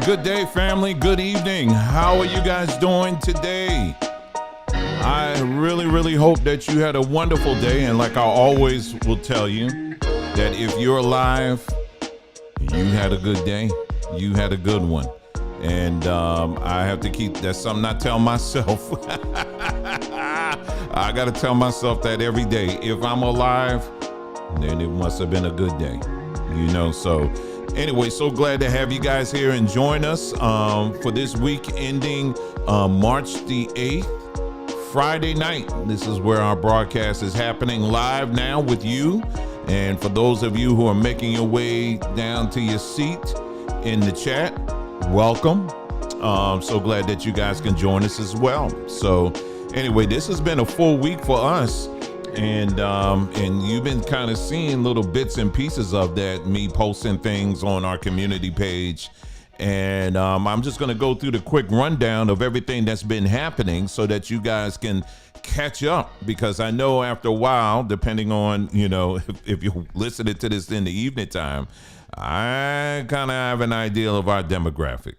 Good day, family. Good evening. How are you guys doing today? I really hope that you had a wonderful day. And like I always will tell you, that if you're alive, you had a good day. You had a good one. And I have to keep, that's something I tell myself. I got to tell myself that every day. If I'm alive, then it must have been a good day. You know, so anyway, so glad to have you guys here and join us for this week ending March the 8th, Friday night. This is where our broadcast is happening live now with you. And for those of you who are making your way down to your seat in the chat, welcome. So glad that you guys can join us as well. So anyway, this has been a full week for us. And you've been kind of seeing little bits and pieces of that, me posting things on our community page. And I'm just going to go through the quick rundown of everything that's been happening so that you guys can catch up, because I know after a while, depending on, you know, if you're listening to this in the evening time, I kind of have an idea of our demographic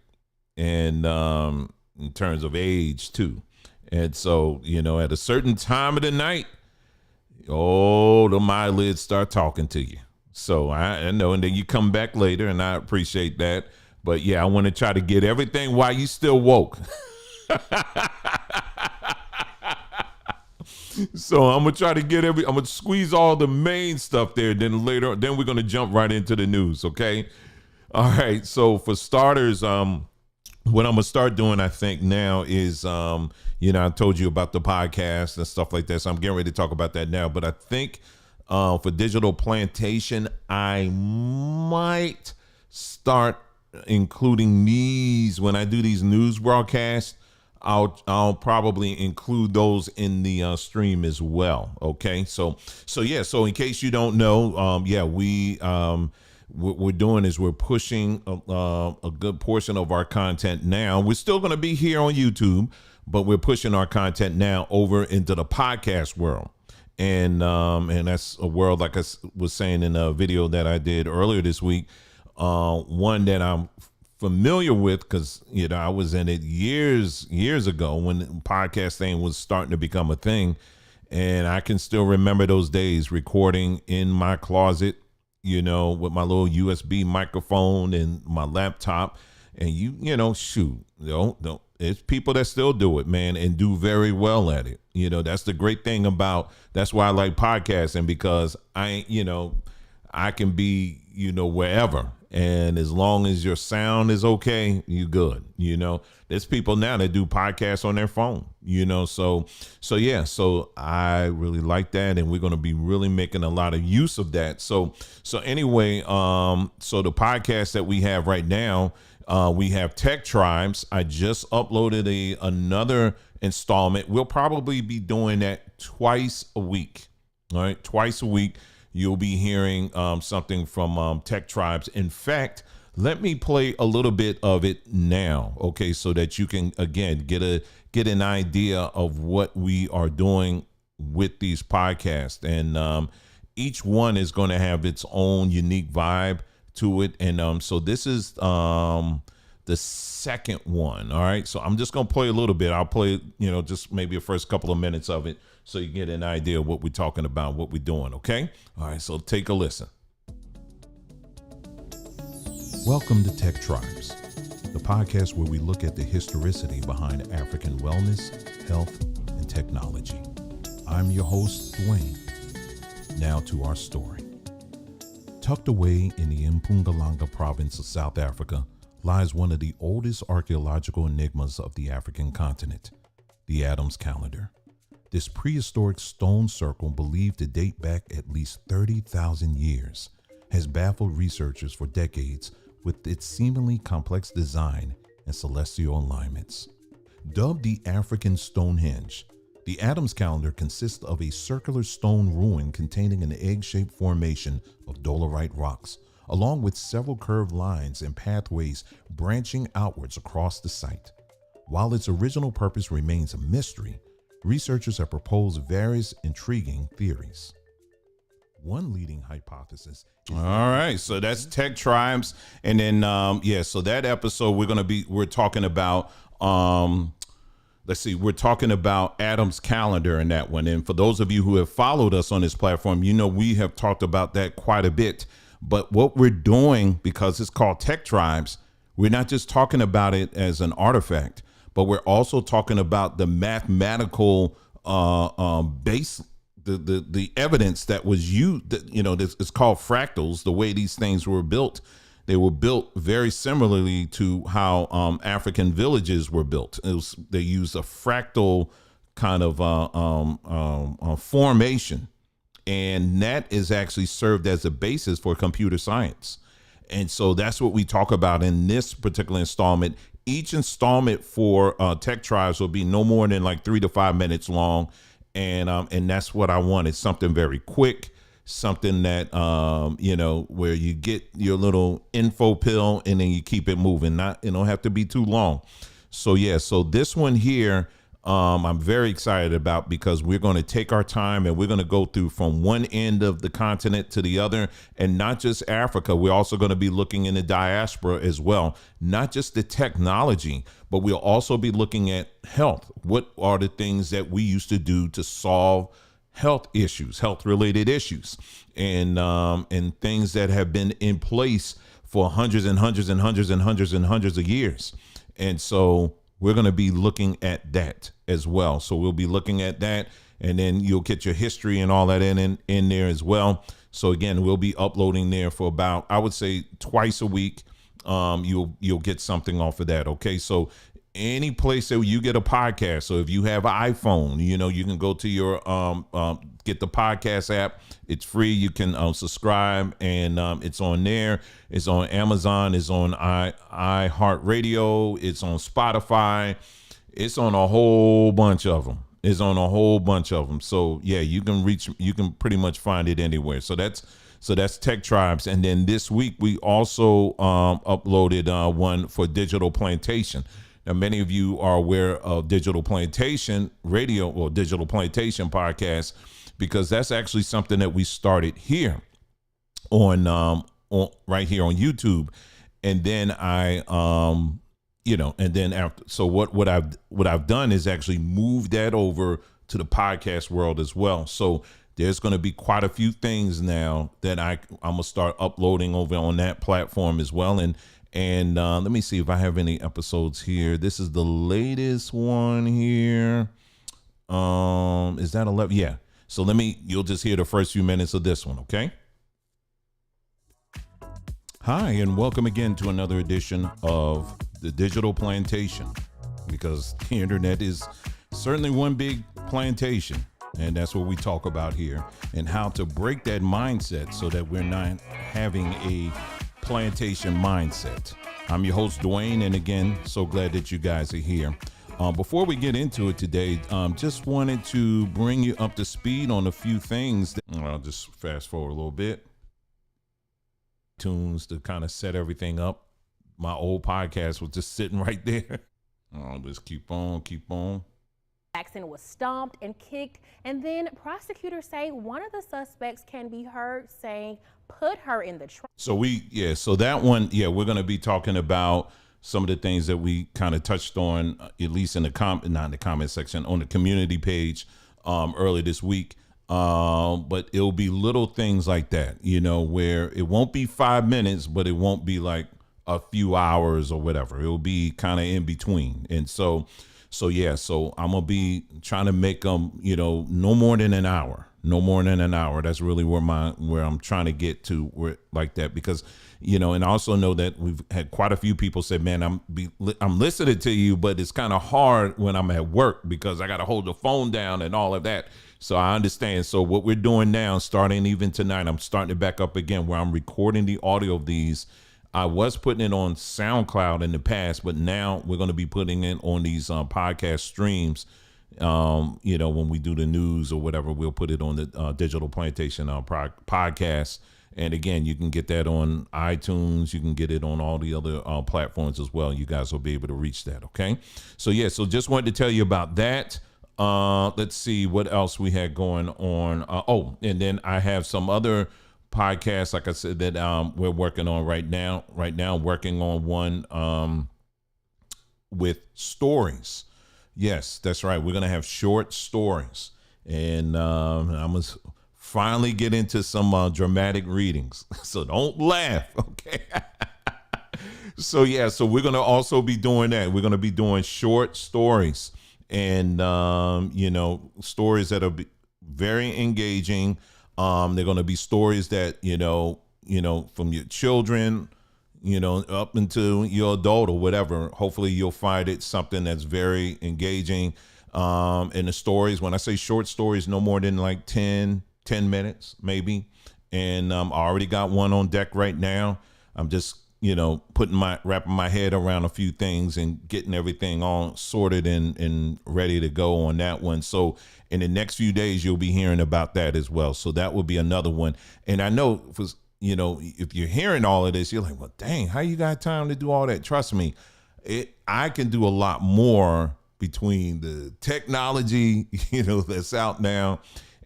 and in terms of age too. And so, you know, at a certain time of the night, the eyelids start talking to you. So I know, and then you come back later, and I appreciate that. But yeah, I want to try to get everything while you still woke. So I'm gonna try to get I'm gonna squeeze all the main stuff there. Then later, then we're gonna jump right into the news. Okay. All right. So for starters, what I'm gonna start doing, I think now is, you know, I told you about the podcast and stuff like that. So I'm getting ready to talk about that now. But I think for Digital Plantation, I might start including these when I do these news broadcasts. I'll probably include those in the stream as well. Okay, so yeah. So in case you don't know, what we're doing is we're pushing a good portion of our content now. We're still going to be here on YouTube, but we're pushing our content now over into the podcast world. And that's a world, like I was saying in a video that I did earlier this week, one that I'm familiar with because, I was in it years ago when the podcast thing was starting to become a thing. And I can still remember those days recording in my closet, with my little USB microphone and my laptop. And it's people that still do it, man, and do very well at it. That's the great thing that's why I like podcasting, because I can be, wherever. And as long as your sound is okay, you good. There's people now that do podcasts on their phone, so I really like that. And we're going to be really making a lot of use of that. So anyway, so the podcast that we have right now, we have Tech Tribes. I just uploaded another installment. We'll probably be doing that twice a week. All right. Twice a week. You'll be hearing something from Tech Tribes. In fact, let me play a little bit of it now, okay, so that you can, again, get an idea of what we are doing with these podcasts. And each one is going to have its own unique vibe to it. And so this is the second one. All right, so I'm just going to play a little bit. I'll play, just maybe the first couple of minutes of it, so you get an idea of what we're talking about, what we're doing, okay? All right, so take a listen. Welcome to Tech Tribes, the podcast where we look at the historicity behind African wellness, health, and technology. I'm your host, Dwayne. Now to our story. Tucked away in the Mpumalanga province of South Africa lies one of the oldest archaeological enigmas of the African continent, the Adams Calendar. This prehistoric stone circle, believed to date back at least 30,000 years, has baffled researchers for decades with its seemingly complex design and celestial alignments. Dubbed the African Stonehenge, the Adams Calendar consists of a circular stone ruin containing an egg-shaped formation of dolerite rocks, along with several curved lines and pathways branching outwards across the site. While its original purpose remains a mystery, researchers have proposed various intriguing theories. One leading hypothesis is... All right, so that's Tech Tribes. And then, so that episode we're talking about, we're talking about Adam's Calendar in that one. And for those of you who have followed us on this platform, we have talked about that quite a bit. But what we're doing, because it's called Tech Tribes, we're not just talking about it as an artifact, but we're also talking about the mathematical base, the evidence that was used. It's called fractals. The way these things were built, they were built very similarly to how African villages were built. They used a fractal kind of formation, and that is actually served as a basis for computer science. And so that's what we talk about in this particular installment. Each installment for Tech Tribes will be no more than like 3 to 5 minutes long. And that's what I want. It's something very quick, something that, where you get your little info pill and then you keep it moving. It don't have to be too long. So this one here, I'm very excited about, because we're going to take our time and we're going to go through from one end of the continent to the other, and not just Africa. We're also going to be looking in the diaspora as well, not just the technology, but we'll also be looking at health. What are the things that we used to do to solve health issues, health related issues, and things that have been in place for hundreds and hundreds and hundreds and hundreds and hundreds of years. And so we're going to be looking at that as well. So we'll be looking at that, and then you'll get your history and all that in there as well. So again, we'll be uploading there for about, I would say, twice a week. You'll get something off of that. Okay. So any place that you get a podcast. So if you have an iPhone, you can go to your get the podcast app. It's free. You can subscribe, and it's on there. It's on Amazon. It's on iHeartRadio. It's on Spotify. It's on a whole bunch of them. So yeah, you can pretty much find it anywhere. So that's Tech Tribes. And then this week we also uploaded one for Digital Plantation. Now, many of you are aware of Digital Plantation Radio or Digital Plantation podcast, because that's actually something that we started here on right here on YouTube. And then and then after, so what I've done is actually move that over to the podcast world as well. So there's going to be quite a few things now that I'm going to start uploading over on that platform as well. And let me see if I have any episodes here. This is the latest one here. Is that 11? Yeah. So you'll just hear the first few minutes of this one. Okay. Hi, and welcome again to another edition of the Digital Plantation, because the internet is certainly one big plantation. And that's what we talk about here, and how to break that mindset so that we're not having a plantation mindset. I'm your host, Dwayne, and again, so glad that you guys are here. Before we get into it today, just wanted to bring you up to speed on a few things. I'll just fast forward a little bit. Tunes to kind of set everything up. My old podcast was just sitting right there. I'll just keep on. Jackson was stomped and kicked, and then prosecutors say one of the suspects can be heard saying, "Put her in the trunk." So that one, we're going to be talking about some of the things that we kind of touched on, at least in the not in the comment section, on the community page early this week. But it'll be little things like that, where it won't be 5 minutes, but it won't be like a few hours or whatever. It'll be kind of in between. And so I'm gonna be trying to make them, no more than an hour. That's really where I'm trying to get to, where like that, because and I also know that we've had quite a few people say, man, I'm listening to you, but it's kind of hard when I'm at work because I got to hold the phone down and all of that. So I understand. So what we're doing now, starting even tonight, I'm starting to back up again, where I'm recording the audio of these. I was putting it on SoundCloud in the past, but now we're going to be putting it on these podcast streams. When we do the news or whatever, we'll put it on the Digital Plantation podcast. And again, you can get that on iTunes. You can get it on all the other platforms as well. You guys will be able to reach that. Okay. So just wanted to tell you about that. Let's see what else we had going on. And then I have some other podcasts, like I said, that we're working on right now, working on one with stories. Yes, that's right. We're going to have short stories, and I'm going to finally get into some dramatic readings. So don't laugh. Okay. So we're going to also be doing that. We're going to be doing short stories, and stories that are very engaging. They're going to be stories that, from your children, up into your adult or whatever. Hopefully you'll find it something that's very engaging. And the stories, when I say short stories, no more than like 10 minutes, maybe. And I already got one on deck right now. I'm just, wrapping my head around a few things and getting everything all sorted and ready to go on that one. So in the next few days, you'll be hearing about that as well. So that will be another one. And I know, if you're hearing all of this, you're like, well, dang, how you got time to do all that? Trust me, I can do a lot more between the technology, that's out now.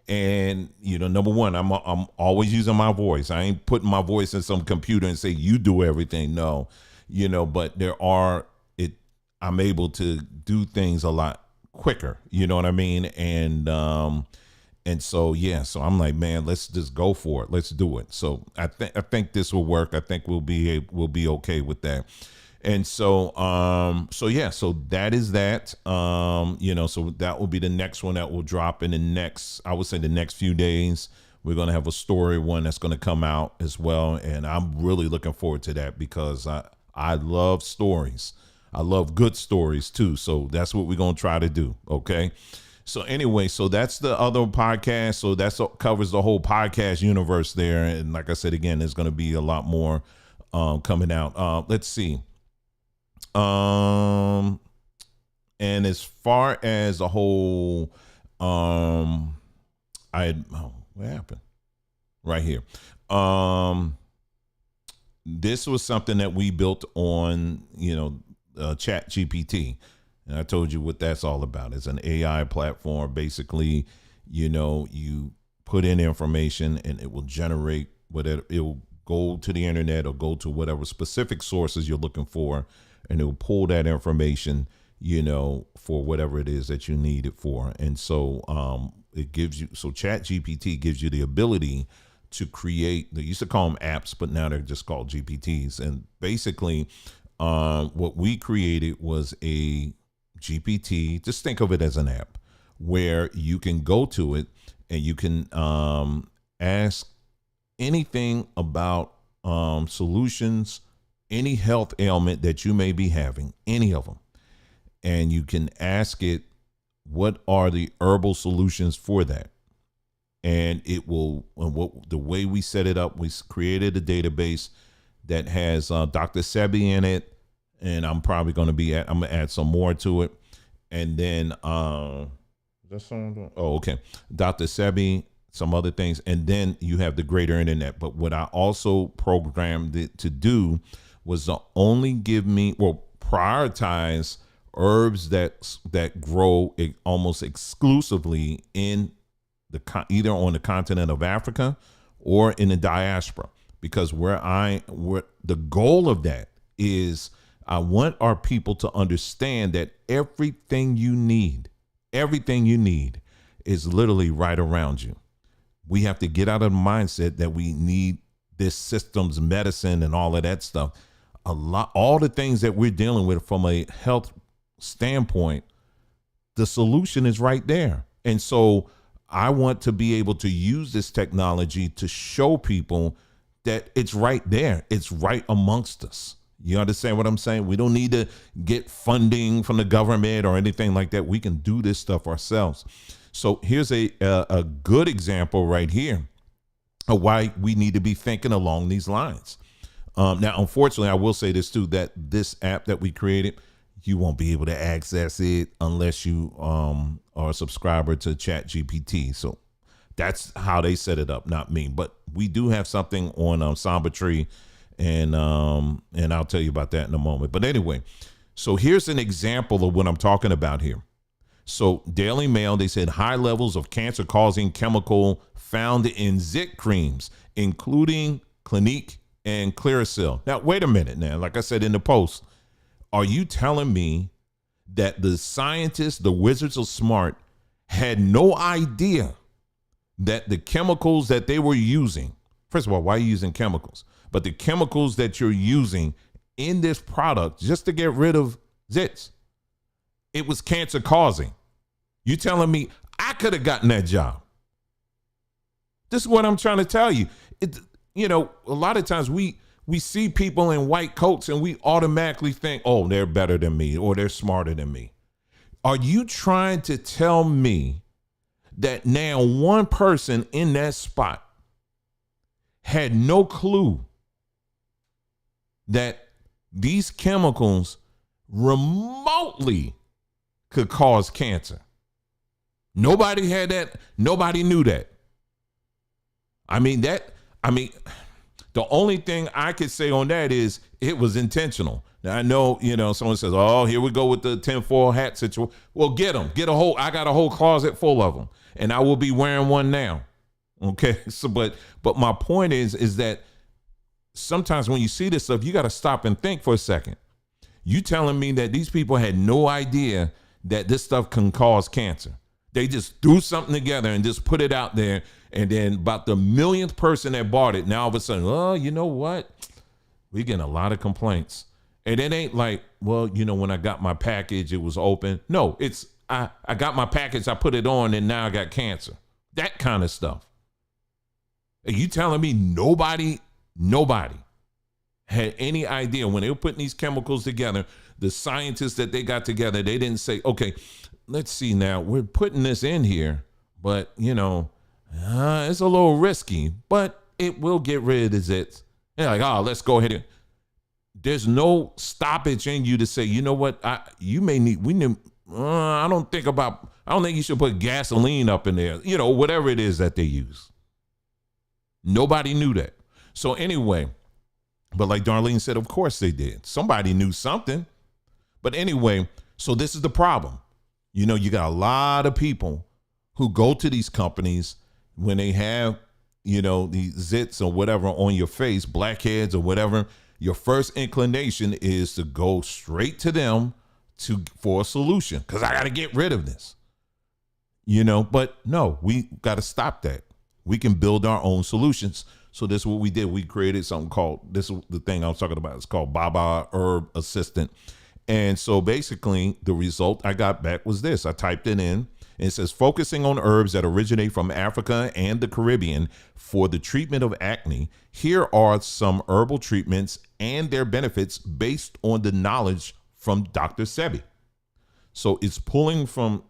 And, number one, I'm always using my voice. I ain't putting my voice in some computer and say, you do everything. No, but I'm able to do things a lot quicker. You know what I mean? And so I'm like, man, let's just go for it. Let's do it. So I think this will work. I think we'll be okay with that. And so that is that. So that will be the next one that will drop in the next few days. We're going to have a story one that's going to come out as well. And I'm really looking forward to that, because I love stories. I love good stories too. So that's what we're going to try to do. Okay. So anyway, so that's the other podcast. So that's covers the whole podcast universe there. And like I said, again, there's going to be a lot more coming out. Let's see. And as far as the whole, what happened? Right here. This was something that we built on, Chat GPT. And I told you what that's all about. It's an AI platform. Basically, you put in information and it will generate whatever. It will go to the internet or go to whatever specific sources you're looking for, and it will pull that information, for whatever it is that you need it for. And so it gives you, so Chat GPT gives you the ability to create, they used to call them apps, but now they're just called GPTs. And basically what we created was a GPT. Just think of it as an app where you can go to it and you can ask anything about solutions, any health ailment that you may be having, any of them. And you can ask it, what are the herbal solutions for that? And it will, the way we set it up, we created a database that has Dr. Sebi in it. And I'm probably going to I'm going to add some more to it. And then, that's someone. Oh, okay. Dr. Sebi, some other things. And then you have the greater internet. But what I also programmed it to do was to only prioritize herbs that grow almost exclusively in either on the continent of Africa or in the diaspora. Because where the goal of that is, I want our people to understand that everything you need is literally right around you. We have to get out of the mindset that we need this systems medicine and all of that stuff. All the things that we're dealing with from a health standpoint, the solution is right there. And so I want to be able to use this technology to show people that it's right there. It's right amongst us. You understand what I'm saying? We don't need to get funding from the government or anything like that. We can do this stuff ourselves. So here's a good example right here of why we need to be thinking along these lines. Now, unfortunately, I will say this too, that this app that we created, you won't be able to access it unless you are a subscriber to Chat GPT. So that's how they set it up, not me. But we do have something on Samba Tree, and I'll tell you about that in a moment. But anyway, so here's an example of what I'm talking about here. So Daily Mail, they said high levels of cancer-causing chemical found in zit creams, including Clinique and Clearasil. Now, wait a minute now. Like I said in the post, are you telling me that the scientists, the wizards of smart, had no idea that the chemicals that they were using, first of all, why are you using chemicals? But the chemicals that you're using in this product just to get rid of zits, it was cancer causing. You telling me I could have gotten that job? This is what I'm trying to tell you. A lot of times we see people in white coats and we automatically think, oh, they're better than me or they're smarter than me. Are you trying to tell me that now one person in that spot had no clue that these chemicals remotely could cause cancer? Nobody had that. Nobody knew that. The only thing I could say on that is it was intentional. Now I know, someone says, oh, here we go with the tinfoil hat situation. Well, get them. I got a whole closet full of them, and I will be wearing one now. Okay. So, but my point is that sometimes when you see this stuff, you got to stop and think for a second. You telling me that these people had no idea that this stuff can cause cancer? They just threw something together and just put it out there. And then about the millionth person that bought it, now all of a sudden, oh, you know what? We're getting a lot of complaints. And it ain't like, well, when I got my package, it was open. No, it's I got my package, I put it on, and now I got cancer. That kind of stuff. Are you telling me nobody had any idea when they were putting these chemicals together, the scientists that they got together, they didn't say, okay, let's see now, we're putting this in here, but it's a little risky, but it will get rid of the zits. They're like, oh, let's go ahead. There's no stoppage in you to say, you know what, I don't think you should put gasoline up in there, whatever it is that they use. Nobody knew that. So anyway, but like Darlene said, of course they did. Somebody knew something. But anyway, so this is the problem. You got a lot of people who go to these companies when they have, the zits or whatever on your face, blackheads or whatever. Your first inclination is to go straight to them for a solution, because I got to get rid of this. But no, we got to stop that. We can build our own solutions. So this is what we did. We created something called, this is the thing I was talking about. It's called Baba Herb Assistant. And so basically the result I got back was this. I typed it in, and it says, focusing on herbs that originate from Africa and the Caribbean for the treatment of acne. Here are some herbal treatments and their benefits based on the knowledge from Dr. Sebi. So it's pulling from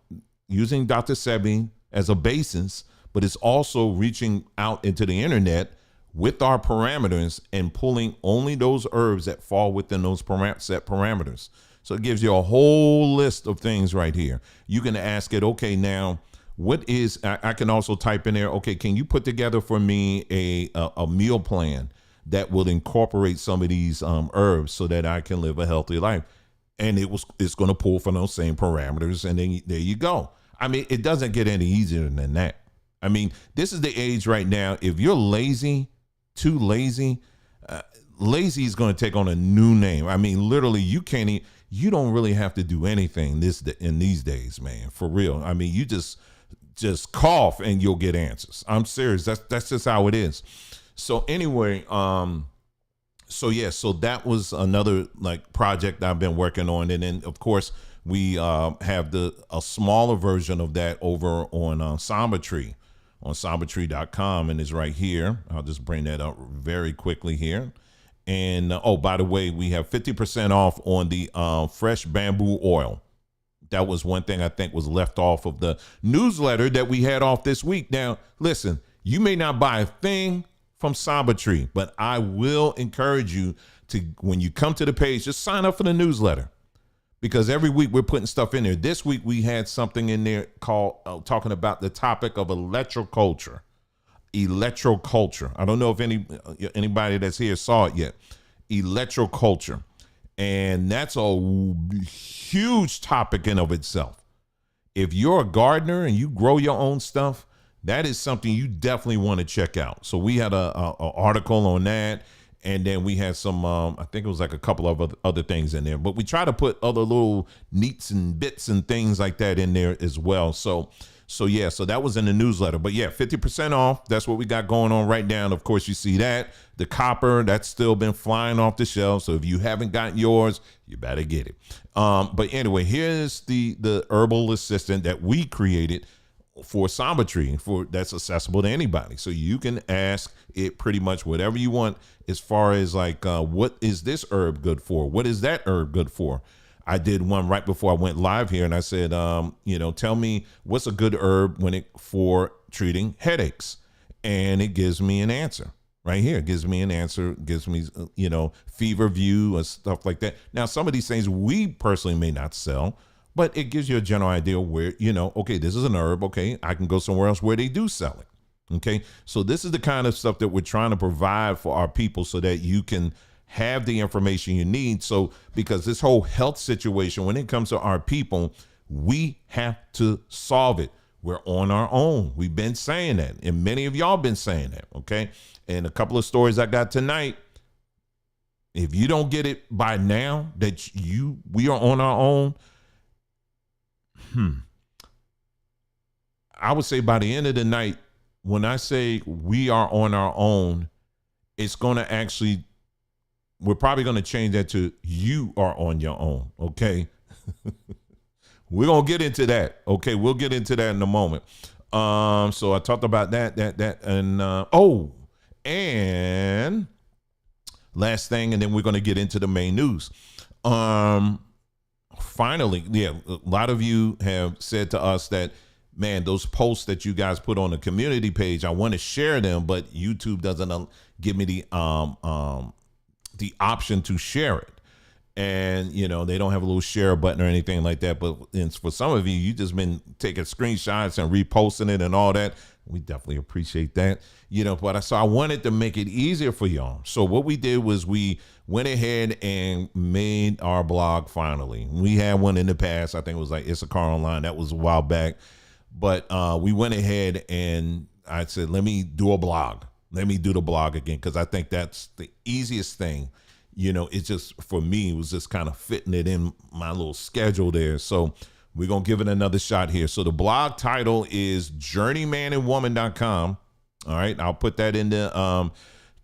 using Dr. Sebi as a basis, but it's also reaching out into the internet with our parameters and pulling only those herbs that fall within those set parameters. So it gives you a whole list of things right here. You can ask it, okay, now what is, I can also type in there, okay, can you put together for me a meal plan that will incorporate some of these herbs so that I can live a healthy life? And it's going to pull from those same parameters. And then there you go. I mean, it doesn't get any easier than that. I mean, this is the age right now. If you're lazy, too lazy, lazy is going to take on a new name. I mean, literally, you don't really have to do anything in these days, man, for real. I mean, you just cough and you'll get answers. I'm serious. That's just how it is. So anyway, so that was another project I've been working on. And then of course we have a smaller version of that over on Samba Tree, on sambatree.com, and it's right here. I'll just bring that up very quickly here. And by the way, we have 50% off on the fresh bamboo oil. That was one thing I think was left off of the newsletter that we had off this week. Now, listen, you may not buy a thing from Samba Tree, but I will encourage you to, when you come to the page, just sign up for the newsletter, because every week we're putting stuff in there. This week we had something in there called talking about the topic of electroculture. Electroculture. I don't know if anybody that's here saw it yet. Electroculture. And that's a huge topic in of itself. If you're a gardener and you grow your own stuff, that is something you definitely want to check out. So we had a article on that, and then we had some, I think it was like a couple of other things in there, but we try to put other little neats and bits and things like that in there as well. So that was in the newsletter. But yeah, 50% off. That's what we got going on right now. And of course, you see that. The copper, that's still been flying off the shelf. So if you haven't gotten yours, you better get it. But anyway, here's the herbal assistant that we created for Samba Tree, that's accessible to anybody. So you can ask it pretty much whatever you want as far as what is this herb good for? What is that herb good for? I did one right before I went live here, and I said, tell me what's a good herb for treating headaches, and it gives me an answer right here. It gives me an answer, gives me fever view and stuff like that. Now, some of these things we personally may not sell, but it gives you a general idea where, okay, this is an herb. Okay, I can go somewhere else where they do sell it. Okay, so this is the kind of stuff that we're trying to provide for our people so that you can have the information you need. So because this whole health situation, when it comes to our people, we have to solve it. We're on our own. We've been saying that, and many of y'all been saying that. Okay, and a couple of stories I got tonight. If you don't get it by now that we are on our own, I would say by the end of the night, when I say we are on our own, it's going to actually, we're probably going to change that to you are on your own. Okay. We're going to get into that. Okay. We'll get into that in a moment. So I talked about that, and, and last thing, and then we're going to get into the main news. finally, yeah, a lot of you have said to us that, man, those posts that you guys put on the community page, I want to share them, but YouTube doesn't give me the option to share it. And, you know, they don't have a little share button or anything like that. But for some of you, you just been taking screenshots and reposting it and all that. We definitely appreciate that, you know, but I wanted to make it easier for y'all. So what we did was we went ahead and made our blog finally. We had one in the past. I think it was like Issachar Online. That was a while back. But we went ahead and I said, let me do a blog. Let me do the blog again, because I think that's the easiest thing. You know, it's just, for me, it was just kind of fitting it in my little schedule there. So we're going to give it another shot here. So the blog title is journeymanandwoman.com. All right. I'll put that in the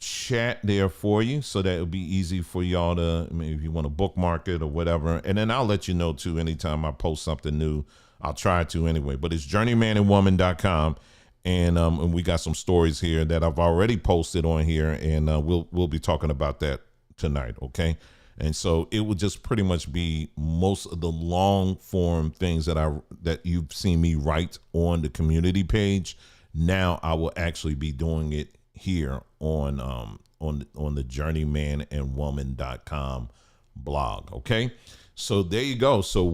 chat there for you, so that it'll be easy for y'all to, maybe if you want to bookmark it or whatever. And then I'll let you know too, anytime I post something new. I'll try to anyway, but it's journeymanandwoman.com. And we got some stories here that I've already posted on here, and we'll be talking about that tonight. Okay. And so it will just pretty much be most of the long form things that you've seen me write on the community page. Now I will actually be doing it here on the journeymanandwoman.com blog. Okay. So there you go. So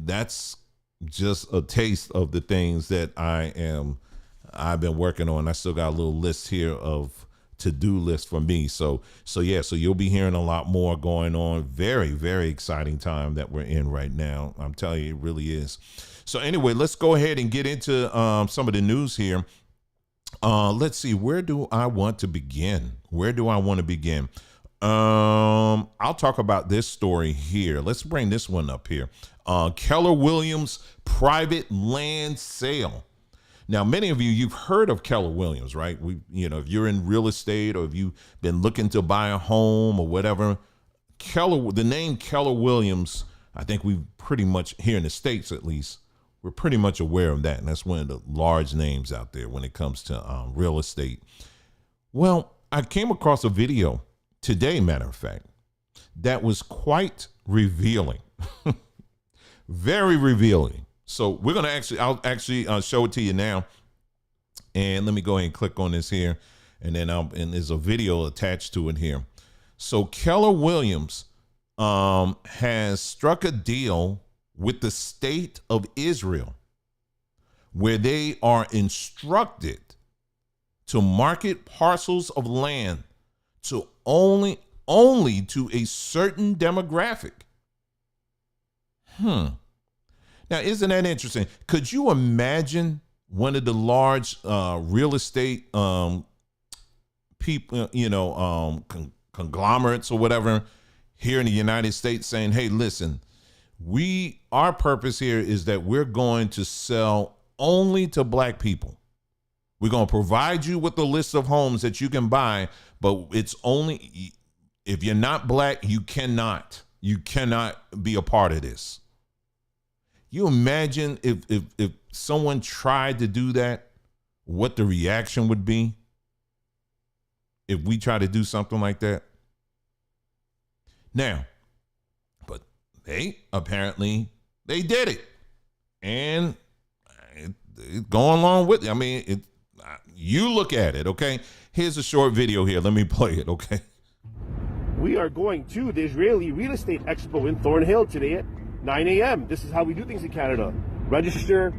that's just a taste of the things that I've been working on. I still got a little list here of to-do list for me. So you'll be hearing a lot more going on. Very, very exciting time that we're in right now. I'm telling you, it really is. So anyway, let's go ahead and get into some of the news here. Let's see, where do I want to begin? I'll talk about this story here. Let's bring this one up here. Keller Williams private land sale. Now, many of you've heard of Keller Williams, right? If you're in real estate, or if you've been looking to buy a home or whatever, the name Keller Williams, I think we pretty much, here in the States at least, we're pretty much aware of that. And that's one of the large names out there when it comes to real estate. Well, I came across a video today, matter of fact, that was quite revealing, very revealing. So I'll actually show it to you now. And let me go ahead and click on this here. And then and there's a video attached to it here. So Keller Williams has struck a deal with the state of Israel, where they are instructed to market parcels of land to only to a certain demographic. Now, isn't that interesting? Could you imagine one of the large real estate people, conglomerates or whatever here in the United States saying, hey, listen, our purpose here is that we're going to sell only to black people. We're going to provide you with a list of homes that you can buy, but it's only, if you're not black, you cannot be a part of this. You imagine if someone tried to do that, what the reaction would be if we try to do something like that. Now, but apparently they did it, and it's going along with it. I mean, you look at it, okay? Here's a short video here. Let me play it, okay? We are going to the Israeli Real Estate Expo in Thornhill today at 9 a.m. This is how we do things in Canada. Register,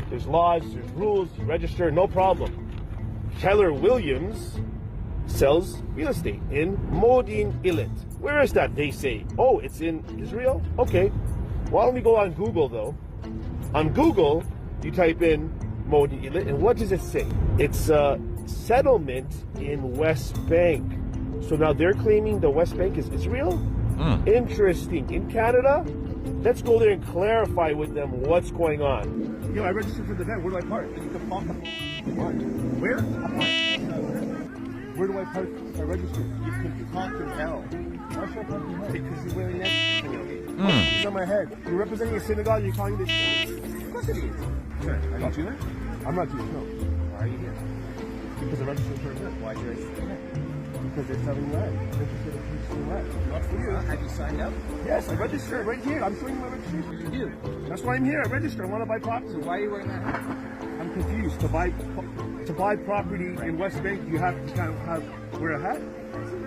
there's laws, there's rules, you register, no problem. Keller Williams sells real estate in Modi'in Illit. Where is that, they say? Oh, it's in Israel? Okay. Why don't we go on Google, though? On Google, you type in Modi'in Illit, and what does it say? It's a settlement in West Bank. So now they're claiming the West Bank is Israel? Interesting. In Canada, let's go there and clarify with them what's going on. Yo, I registered for the event. Where do I park? Where? Where do I park? I registered. You can talk in hell. Why should I park in hell? Because you're wearing that It's on my head. You're representing a synagogue, you're calling this. Of course it is. Sure. Are you Jewish? I'm not Jewish, no. Why are you here? Because I registered for an event. Why did I say that? because they're selling land. I'm interested in purchasing land. Not for you. Have you signed up? Yes, I registered right here. I'm showing you my registration. You do. That's why I'm here. I registered. I want to buy property. So why are you wearing that hat? I'm confused. To buy property in West Bank, you have to kind of wear a hat.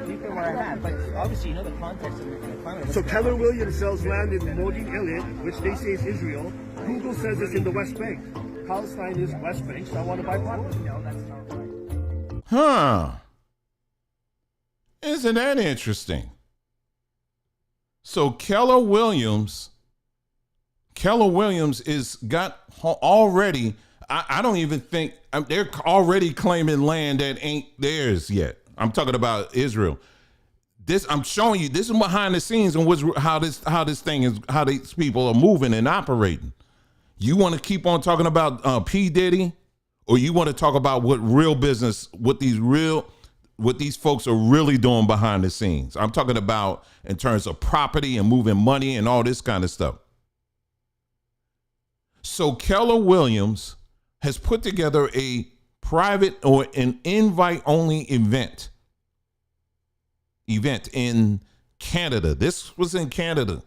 You can wear a hat, but obviously you know the context of the climate. So Keller Williams sells land in Modi Elid, which they say is Israel. Google says it's in the West Bank. Palestine is West Bank, so I want to buy property. No, that's not right. Huh. Isn't that interesting? So Keller Williams is got already, I don't even think, they're already claiming land that ain't theirs yet. I'm talking about Israel. This, I'm showing you, this is behind the scenes on how these people are moving and operating. You want to keep on talking about P. Diddy, or you want to talk about what real business, what these folks are really doing behind the scenes? I'm talking about in terms of property and moving money and all this kind of stuff. So Keller Williams has put together a private or an invite-only event in Canada. This was in Canada,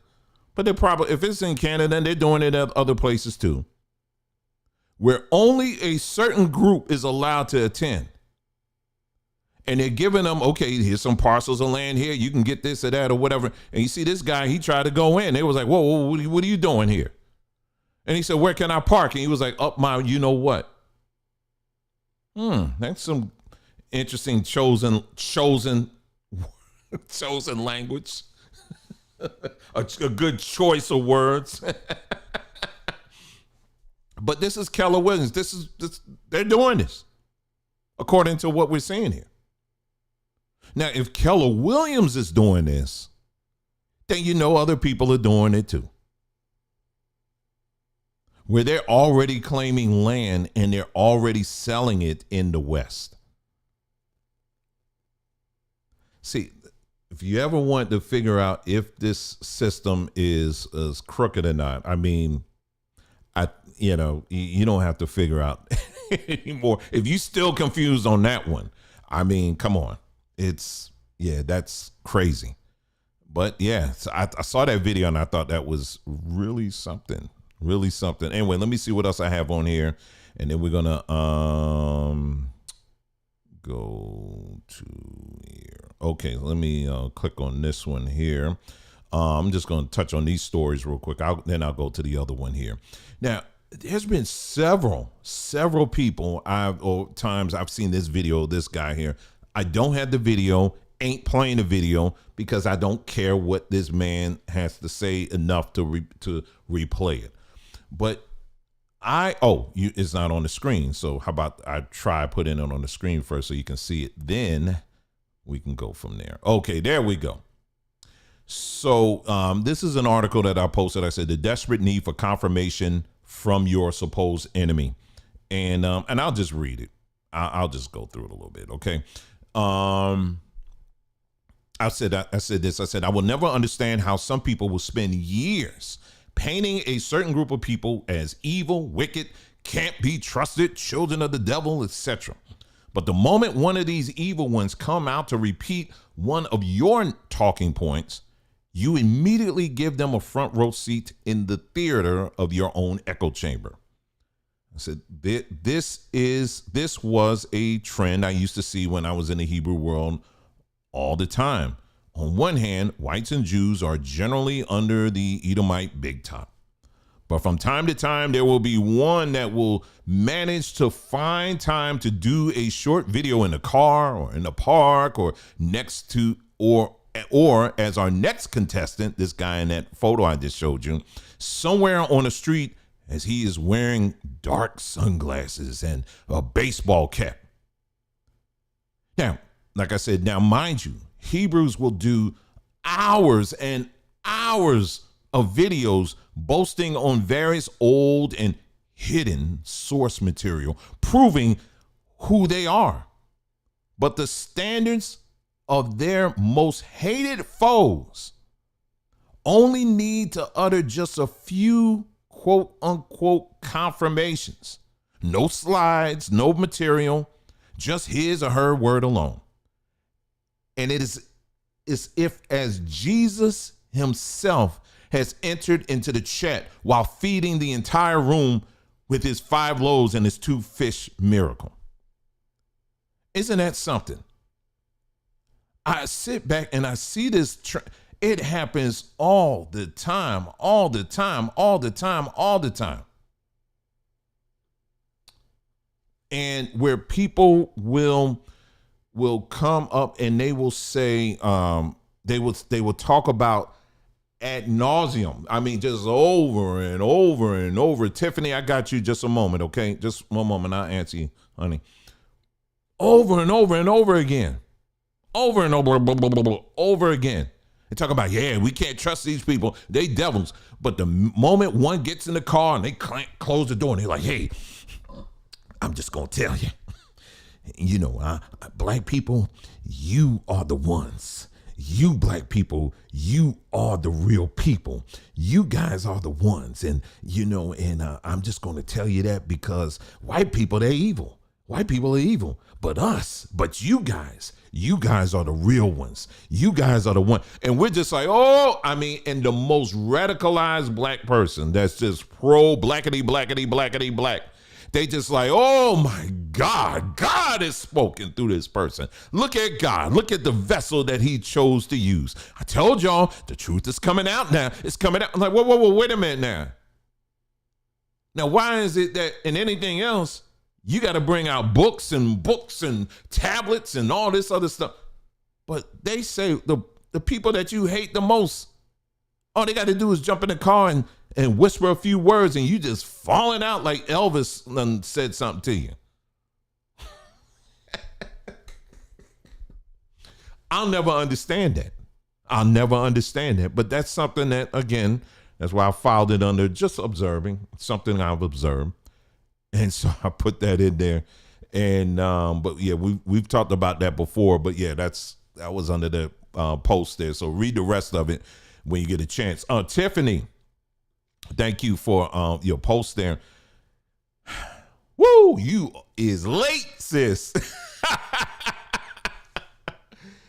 but they're probably, if it's in Canada, they're doing it at other places too, where only a certain group is allowed to attend. And they're giving them, okay, here's some parcels of land here. You can get this or that or whatever. And you see this guy, he tried to go in. They was like, whoa, what are you doing here? And he said, where can I park? And he was like, up my, you know what? That's some interesting chosen language. a good choice of words. But this is Keller Williams. They're doing this according to what we're seeing here. Now, if Keller Williams is doing this, then you know other people are doing it too. Where they're already claiming land and they're already selling it in the West. See, if you ever want to figure out if this system is crooked or not, I mean, you don't have to figure out anymore. If you still confused on that one, I mean, come on. That's crazy. But yeah, so I saw that video and I thought that was really something. Anyway, let me see what else I have on here. And then we're going to go to here. Okay, let me click on this one here. I'm just going to touch on these stories real quick. Then I'll go to the other one here. Now, there's been several people times I've seen this video, this guy here. I don't have the video, ain't playing the video because I don't care what this man has to say enough to replay it. But it's not on the screen. So how about I try putting it on the screen first so you can see it. Then we can go from there. Okay, there we go. So this is an article that I posted. I said the desperate need for confirmation from your supposed enemy. And I'll just read it. I'll just go through it a little bit. Okay. I said this. I said, I will never understand how some people will spend years painting a certain group of people as evil, wicked, can't be trusted, children of the devil, etc. But the moment one of these evil ones come out to repeat one of your talking points, you immediately give them a front row seat in the theater of your own echo chamber. I said, this was a trend I used to see when I was in the Hebrew world all the time. On one hand, whites and Jews are generally under the Edomite big top. But from time to time, there will be one that will manage to find time to do a short video in the car or in the park or next to, or as our next contestant, this guy in that photo I just showed you, somewhere on the street as he is wearing dark sunglasses and a baseball cap. Now, like I said, mind you, Hebrews will do hours and hours of videos boasting on various old and hidden source material, proving who they are. But the standards of their most hated foes only need to utter just a few quote unquote confirmations. No slides, no material, just his or her word alone. And it is as if as Jesus himself has entered into the chat while feeding the entire room with his 5 loaves and his 2 fish miracle. Isn't that something? I sit back and I see this. It happens all the time, all the time, all the time, all the time. And where people will come up and they will say, they will talk about ad nauseum. I mean, just over and over and over. Tiffany, I got you just a moment, okay? Just one moment. I'll answer you, honey. Over and over and over again. Over and over again. They talk about, yeah, we can't trust these people. They devils. But the moment one gets in the car and they close the door and they're like, hey, I'm just going to tell you, you know, black people, you are the ones. You black people, you are the real people. You guys are the ones. And, you know, and I'm just going to tell you that because white people, they're evil. White people are evil. But you guys are the real ones. You guys are the one. And we're just like, oh, I mean, and the most radicalized black person that's just pro blackity, blackity, blackity, black. They just like, oh my God, God is spoken through this person. Look at God. Look at the vessel that he chose to use. I told y'all the truth is coming out now. It's coming out. I'm like, whoa, wait a minute now. Now, why is it that in anything else, you got to bring out books and tablets and all this other stuff? But they say the people that you hate the most, all they got to do is jump in the car and whisper a few words and you just falling out like Elvis done said something to you. I'll never understand that. But that's something that, again, that's why I filed it under just observing, something I've observed. And so I put that in there. And but yeah, we've talked about that before. But yeah, that was under the post there. So read the rest of it when you get a chance. Tiffany, thank you for your post there. Woo, you is late, sis.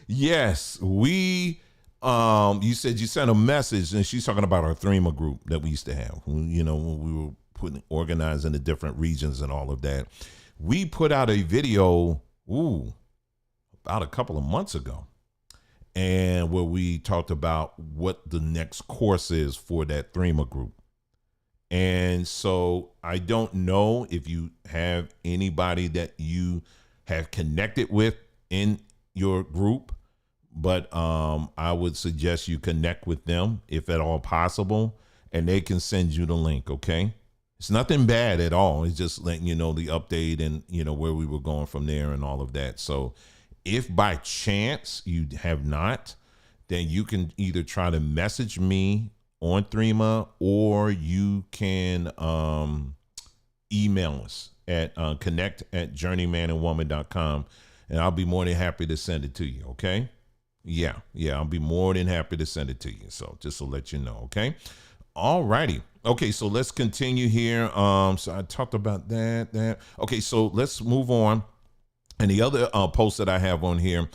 Yes, we you said you sent a message, and she's talking about our Threema group that we used to have. You know, when we were organizing the different regions and all of that. We put out a video about a couple of months ago, and where we talked about what the next course is for that Threema group. And so I don't know if you have anybody that you have connected with in your group, but I would suggest you connect with them if at all possible, and they can send you the link, okay? It's nothing bad at all. It's just letting you know the update and, you know, where we were going from there and all of that. So if by chance you have not, then you can either try to message me on Threema, or you can email us at connect@journeymanandwoman.com, and I'll be more than happy to send it to you. Okay. Yeah. I'll be more than happy to send it to you. So just to let you know. Okay. All righty. Okay. So let's continue here. So I talked about that. Okay. So let's move on. And the other post that I have on here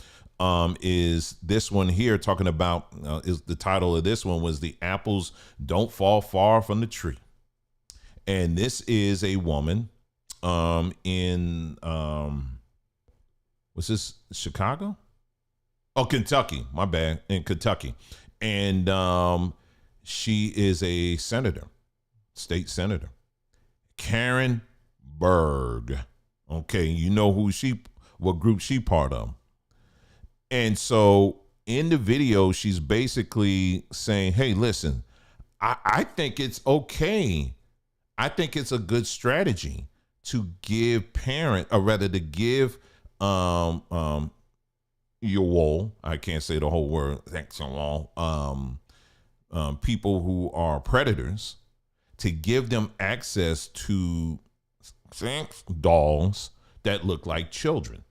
is this one here, talking about is the title of this one was "The Apples Don't Fall Far from the Tree." And this is a woman in was this Chicago? Oh, Kentucky. My bad. In Kentucky. And she is a senator, state senator, Karen Berg. Okay, you know what group she part of. And so in the video, she's basically saying, hey, listen, I think it's okay. I think it's a good strategy to give to give your wall, I can't say the whole word, thanks a lot, people who are predators, to give them access to dolls that look like children.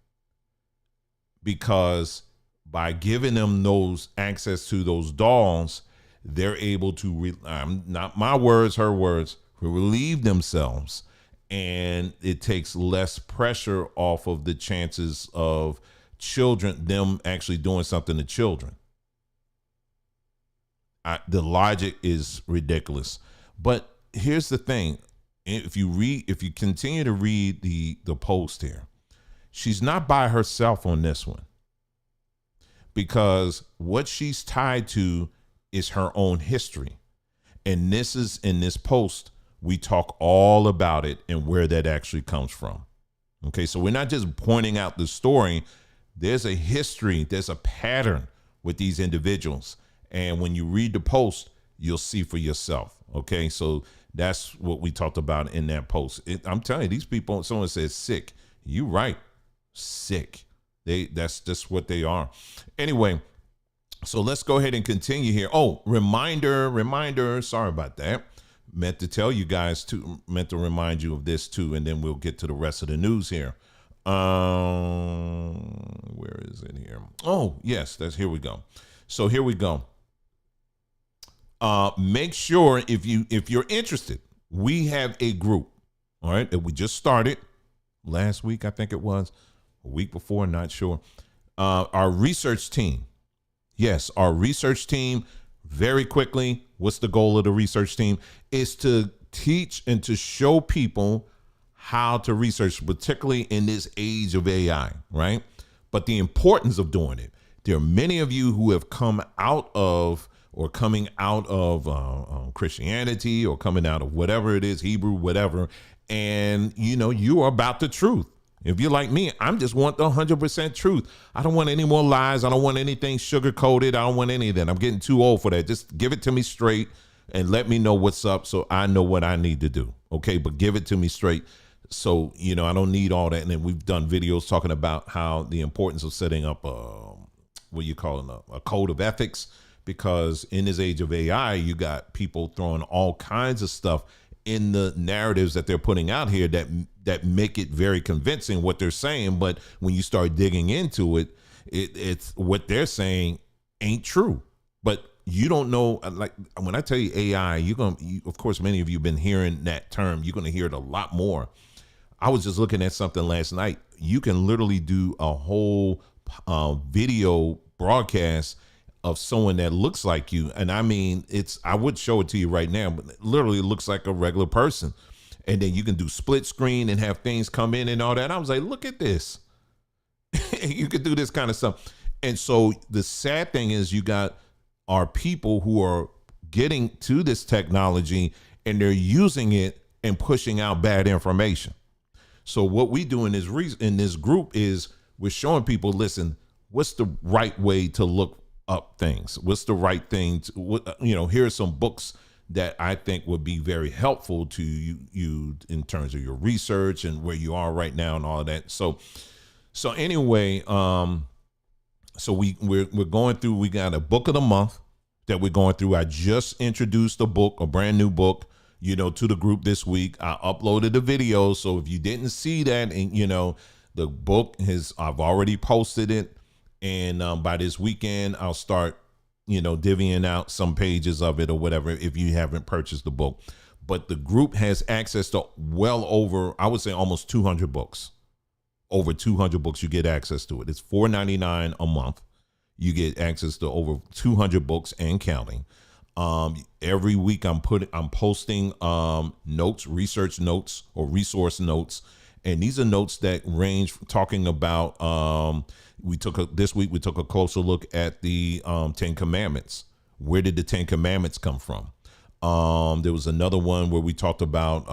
Because by giving them those access to those dolls, they're able to, not my words, her words, relieve themselves. And it takes less pressure off of the chances of children, them actually doing something to children. The logic is ridiculous. But here's the thing. If you continue to read the post here, she's not by herself on this one, because what she's tied to is her own history. And this is in this post, we talk all about it and where that actually comes from. Okay, so we're not just pointing out the story. There's a history, there's a pattern with these individuals. And when you read the post, you'll see for yourself. Okay, so that's what we talked about in that post. I'm telling you, these people, someone says sick. You right, sick. That's just what they are. Anyway, so let's go ahead and continue here. Oh, reminder. Sorry about that. Meant to tell you guys too, meant to remind you of this too, and then we'll get to the rest of the news here. Where is it here? Oh, yes, here we go. So here we go. Make sure if you're interested, we have a group, all right, that we just started last week, I think it was, a week before, not sure. Our research team. Yes, our research team, very quickly, what's the goal of the research team? Is to teach and to show people how to research, particularly in this age of AI, right? But the importance of doing it. There are many of you who have come out of or coming out of Christianity or coming out of whatever it is, Hebrew, whatever, and you are about the truth. If you're like me, I'm just want the 100% truth. I don't want any more lies. I don't want anything sugar coated. I don't want any of that. I'm getting too old for that. Just give it to me straight and let me know what's up so I know what I need to do. Okay, but give it to me straight. So, I don't need all that. And then we've done videos talking about how the importance of setting up a code of ethics, because in this age of AI, you got people throwing all kinds of stuff in the narratives that they're putting out here that make it very convincing what they're saying. But when you start digging into it, it's what they're saying ain't true. But you don't know, like when I tell you AI, of course, many of you have been hearing that term. You're going to hear it a lot more. I was just looking at something last night. You can literally do a whole video broadcast of someone that looks like you. And I mean, I would show it to you right now, but it literally looks like a regular person. And then you can do split screen and have things come in and all that. I was like, look at this. You could do this kind of stuff. And so the sad thing is you got our people who are getting to this technology and they're using it and pushing out bad information. So what we do in this group is we're showing people, listen, what's the right way to look up things? What's the right thing here are some books that I think would be very helpful to you in terms of your research and where you are right now and all of that. So anyway, so we're going through, we got a book of the month that we're going through. I just introduced a brand new book, to the group this week. I uploaded the video. So if you didn't see that, and the book I've already posted it. And by this weekend, I'll start, divvying out some pages of it or whatever if you haven't purchased the book. But the group has access to well over, I would say almost 200 books. Over 200 books, you get access to it. It's $4.99 a month. You get access to over 200 books and counting. Every week I'm posting notes, research notes or resource notes. And these are notes that range from talking about, this week we took a closer look at the 10 Commandments. Where did the 10 Commandments come from? There was another one where we talked about,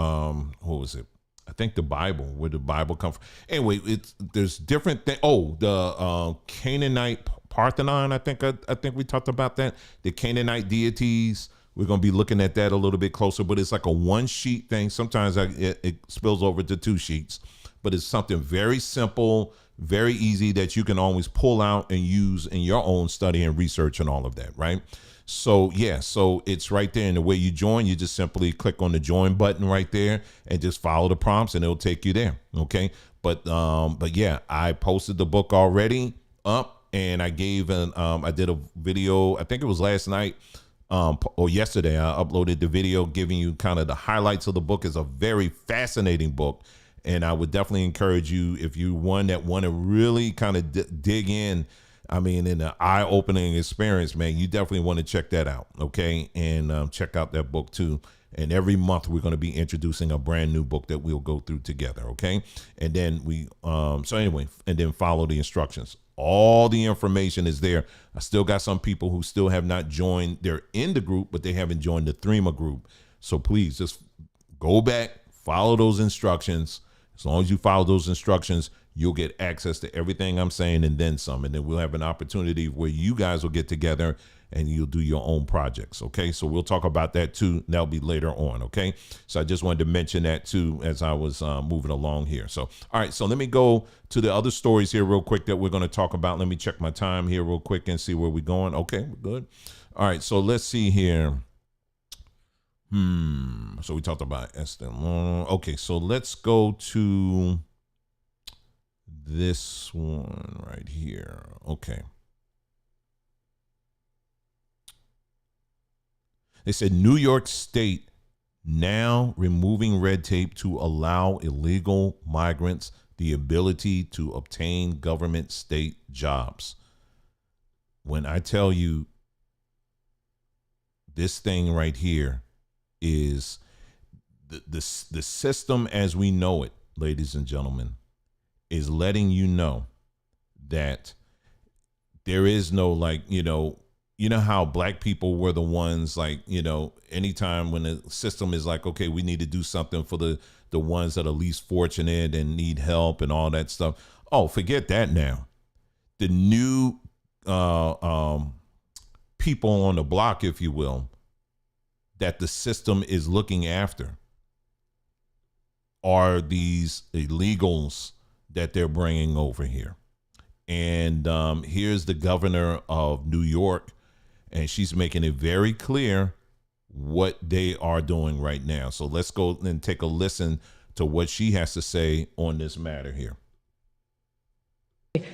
what was it? I think the Bible, where did the Bible come from? Anyway, there's different things. Oh, the Canaanite Parthenon, I think we talked about that. The Canaanite deities. We're going to be looking at that a little bit closer, but it's like a one sheet thing. Sometimes it spills over to 2 sheets, but it's something very simple, very easy that you can always pull out and use in your own study and research and all of that, right? So yeah, so it's right there. And the way you join, you just simply click on the join button right there and just follow the prompts and it'll take you there. Okay. But yeah, I posted the book already up and I gave I did a video, I think it was last night, or yesterday. I uploaded the video giving you kind of the highlights of the book. It's a very fascinating book. And I would definitely encourage you, if you one that want to really kind of dig in, I mean, in an eye-opening experience, man, you definitely want to check that out, okay? And check out that book too. And every month we're going to be introducing a brand new book that we'll go through together, okay? And then and then follow the instructions. All the information is there. I still got some people who still have not joined. They're in the group, but they haven't joined the Threema group. So please just go back, follow those instructions. As long as you follow those instructions, you'll get access to everything I'm saying and then some. And then we'll have an opportunity where you guys will get together and you'll do your own projects. Okay. So we'll talk about that too. That'll be later on. Okay. So I just wanted to mention that too, as I was moving along here. So, all right. So let me go to the other stories here real quick that we're going to talk about. Let me check my time here real quick and see where we're going. Okay. We're good. All right. So let's see here. So we talked about Esther. Okay. So let's go to this one right here. Okay. They said New York State now removing red tape to allow illegal migrants the ability to obtain government state jobs. When I tell you this thing right here is the system as we know it, ladies and gentlemen, is letting you know that there is no, like, you know how black people were the ones, like, anytime when the system is like, okay, we need to do something for the ones that are least fortunate and need help and all that stuff. Oh, forget that now. The new people on the block, if you will, that the system is looking after are these illegals that they're bringing over here. And here's the governor of New York, and she's making it very clear what they are doing right now. So let's go and take a listen to what she has to say on this matter here.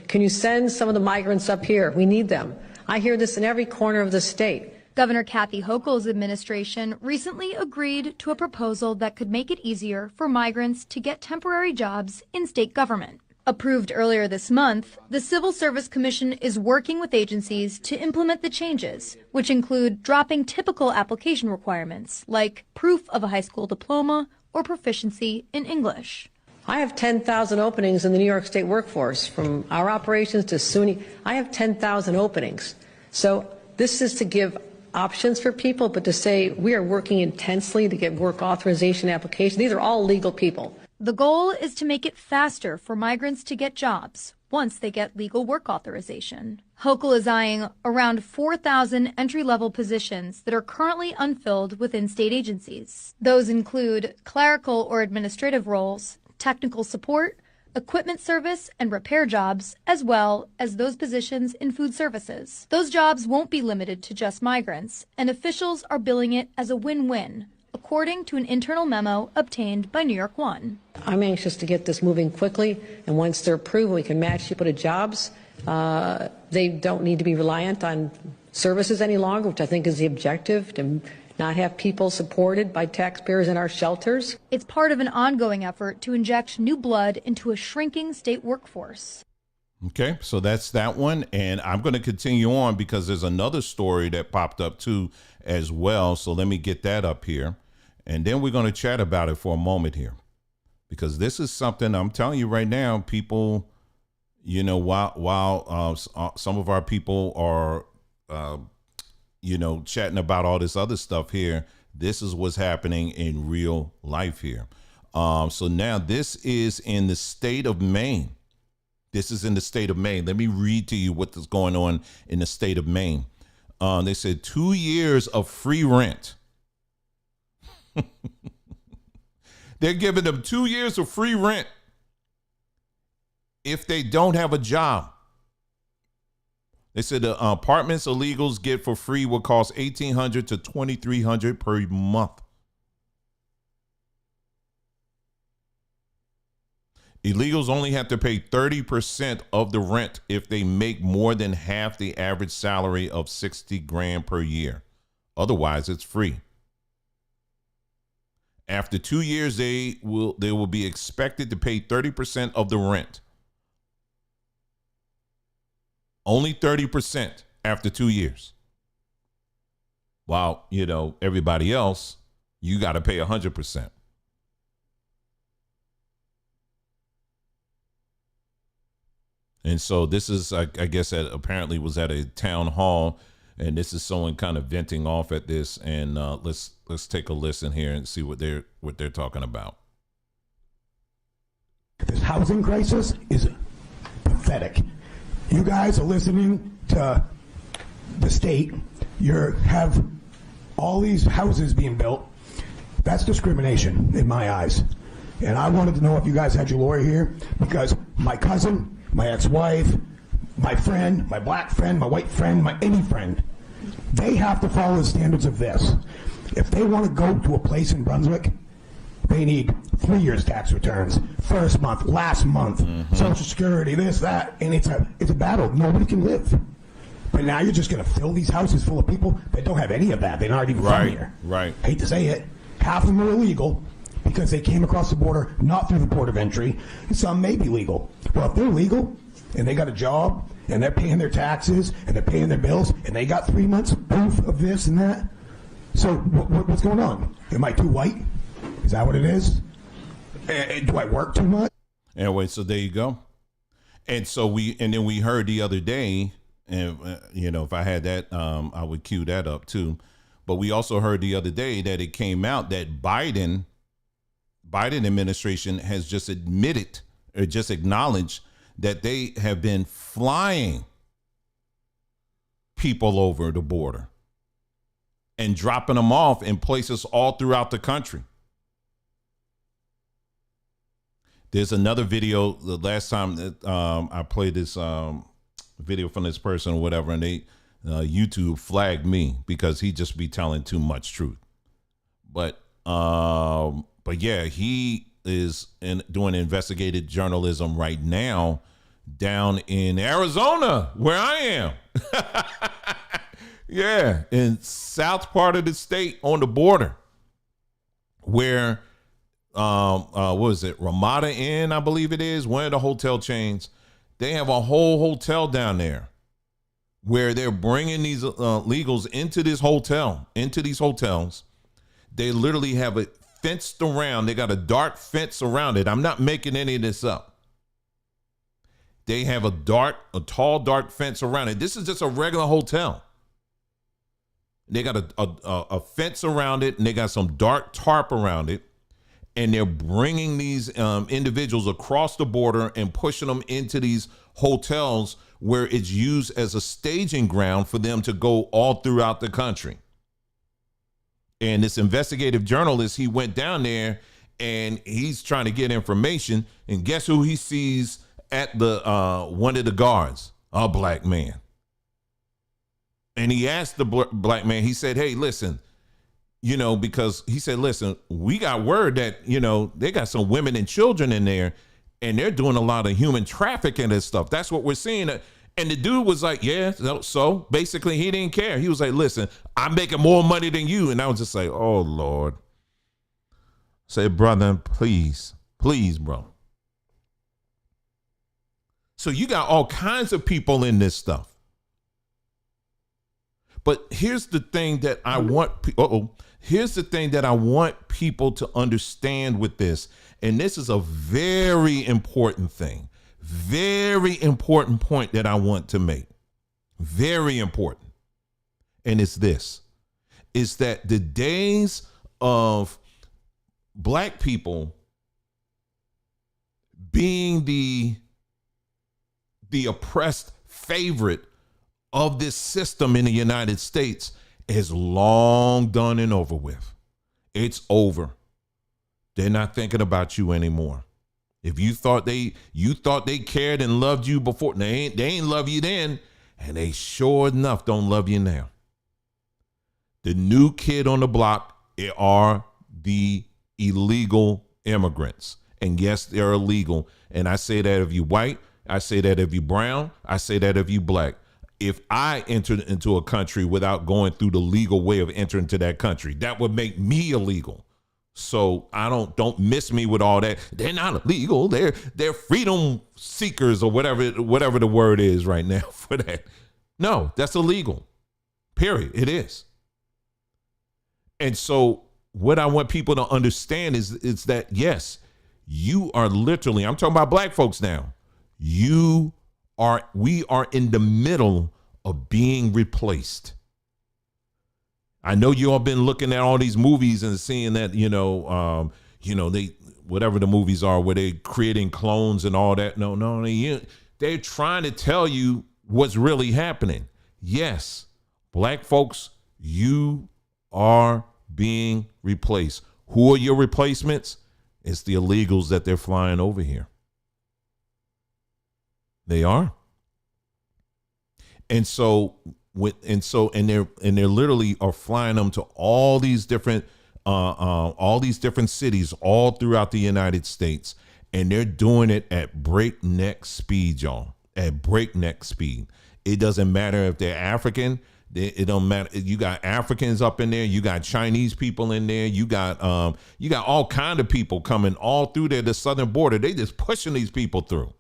Can you send some of the migrants up here? We need them. I hear this in every corner of the state. Governor Kathy Hochul's administration recently agreed to a proposal that could make it easier for migrants to get temporary jobs in state government. Approved earlier this month, the Civil Service Commission is working with agencies to implement the changes, which include dropping typical application requirements like proof of a high school diploma or proficiency in English. I have 10,000 openings in the New York State workforce, from our operations to SUNY. I have 10,000 openings. So this is to give options for people, but to say we are working intensely to get work authorization applications. These are all legal people. The goal is to make it faster for migrants to get jobs once they get legal work authorization. Hochul is eyeing around 4,000 entry-level positions that are currently unfilled within state agencies. Those include clerical or administrative roles, technical support, equipment service and repair jobs, as well as those positions in food services. Those jobs won't be limited to just migrants, and officials are billing it as a win-win, according to an internal memo obtained by New York One. I'm anxious to get this moving quickly, and once they're approved, we can match people to jobs. They don't need to be reliant on services any longer, which I think is the objective, to not have people supported by taxpayers in our shelters. It's part of an ongoing effort to inject new blood into a shrinking state workforce. Okay, so that's that one. And I'm going to continue on because there's another story that popped up too as well. So let me get that up here. And then we're going to chat about it for a moment here, because this is something I'm telling you right now, people, while some of our people are, chatting about all this other stuff here, this is what's happening in real life here. So now this is in the state of Maine. This is in the state of Maine. Let me read to you what is going on in the state of Maine. They said 2 years of free rent. They're giving them 2 years of free rent if they don't have a job. They said the apartments illegals get for free will cost $1,800 to $2,300 per month. Illegals only have to pay 30% of the rent if they make more than half the average salary of $60,000 per year. Otherwise, it's free. After 2 years, they will be expected to pay 30% of the rent. Only 30% after 2 years. While, everybody else, you got to pay 100%. And so this is, I guess, apparently was at a town hall, and this is someone kind of venting off at this. And let's take a listen here and see what they're talking about. This housing crisis is pathetic. You guys are listening to the state. You have all these houses being built. That's discrimination in my eyes. And I wanted to know if you guys had your lawyer here, because my cousin, my ex-wife, my friend, my black friend, my white friend, any friend, they have to follow the standards of this. If they want to go to a place in Brunswick, they need 3 years tax returns, first month, last month, Social Security, this, that, and it's a battle. Nobody can live. But now you're just going to fill these houses full of people that don't have any of that. They're not even from here. Right. Hate to say it. Half of them are illegal because they came across the border not through the port of entry. Some may be legal. Well, if they're legal and they got a job and they're paying their taxes and they're paying their bills and they got 3 months proof of this and that, so what's going on? Am I too white? Is that what it is? Do I work too much? Anyway, so there you go. And so then we heard the other day, and if I had that, I would cue that up too. But we also heard the other day that it came out that Biden administration has just admitted or just acknowledged that they have been flying people over the border and dropping them off in places all throughout the country. There's another video. The last time that I played this video from this person or whatever, and they YouTube flagged me because he just be telling too much truth. But yeah, he is doing investigative journalism right now down in Arizona, where I am. Yeah, in south part of the state on the border, where what is it, Ramada Inn, I believe it is, one of the hotel chains. They have a whole hotel down there where they're bringing these illegals into these hotels. They literally have it fenced around. They got a dark fence around it. I'm not making any of this up. They have a tall, dark fence around it. This is just a regular hotel. They got a fence around it, and they got some dark tarp around it. And they're bringing these individuals across the border and pushing them into these hotels where it's used as a staging ground for them to go all throughout the country. And this investigative journalist, he went down there and he's trying to get information. And guess who he sees at the one of the guards? A black man. And he asked the black man, he said, hey, listen, because he said, listen, we got word that, they got some women and children in there and they're doing a lot of human trafficking and stuff. That's what we're seeing. And the dude was like, yeah, so basically he didn't care. He was like, listen, I'm making more money than you. And I was just like, oh, Lord. Say, brother, please, bro. So you got all kinds of people in this stuff. But here's the thing that I want. Here's the thing that I want people to understand with this. And this is a very important thing. Very important point that I want to make. Very important. And it's this. It's that the days of black people being the oppressed favorite of this system in the United States is long done and over with. It's over. They're not thinking about you anymore. If you thought they cared and loved you before, they ain't love you then, and they sure enough don't love you now. The new kid on the block are the illegal immigrants. And yes, they're illegal. And I say that if you white, I say that if you brown, I say that if you black. If I entered into a country without going through the legal way of entering to that country, that would make me illegal. So don't miss me with all that. They're not illegal. They're freedom seekers or whatever the word is right now for that. No, that's illegal. Period. It is. And so what I want people to understand is that, yes, you are literally, I'm talking about black folks now. We are in the middle of being replaced. I know you all been looking at all these movies and seeing that, they, whatever the movies are where they creating clones and all that. No, they're trying to tell you what's really happening. Yes, black folks, you are being replaced. Who are your replacements? It's the illegals that they're flying over here. They are. And they're literally are flying them to all these different cities all throughout the United States, and they're doing it at breakneck speed, y'all. At breakneck speed. It doesn't matter if they're African. It don't matter. You got Africans up in there. You got Chinese people in there. You got all kind of people coming all through there, the southern border. They just pushing these people through.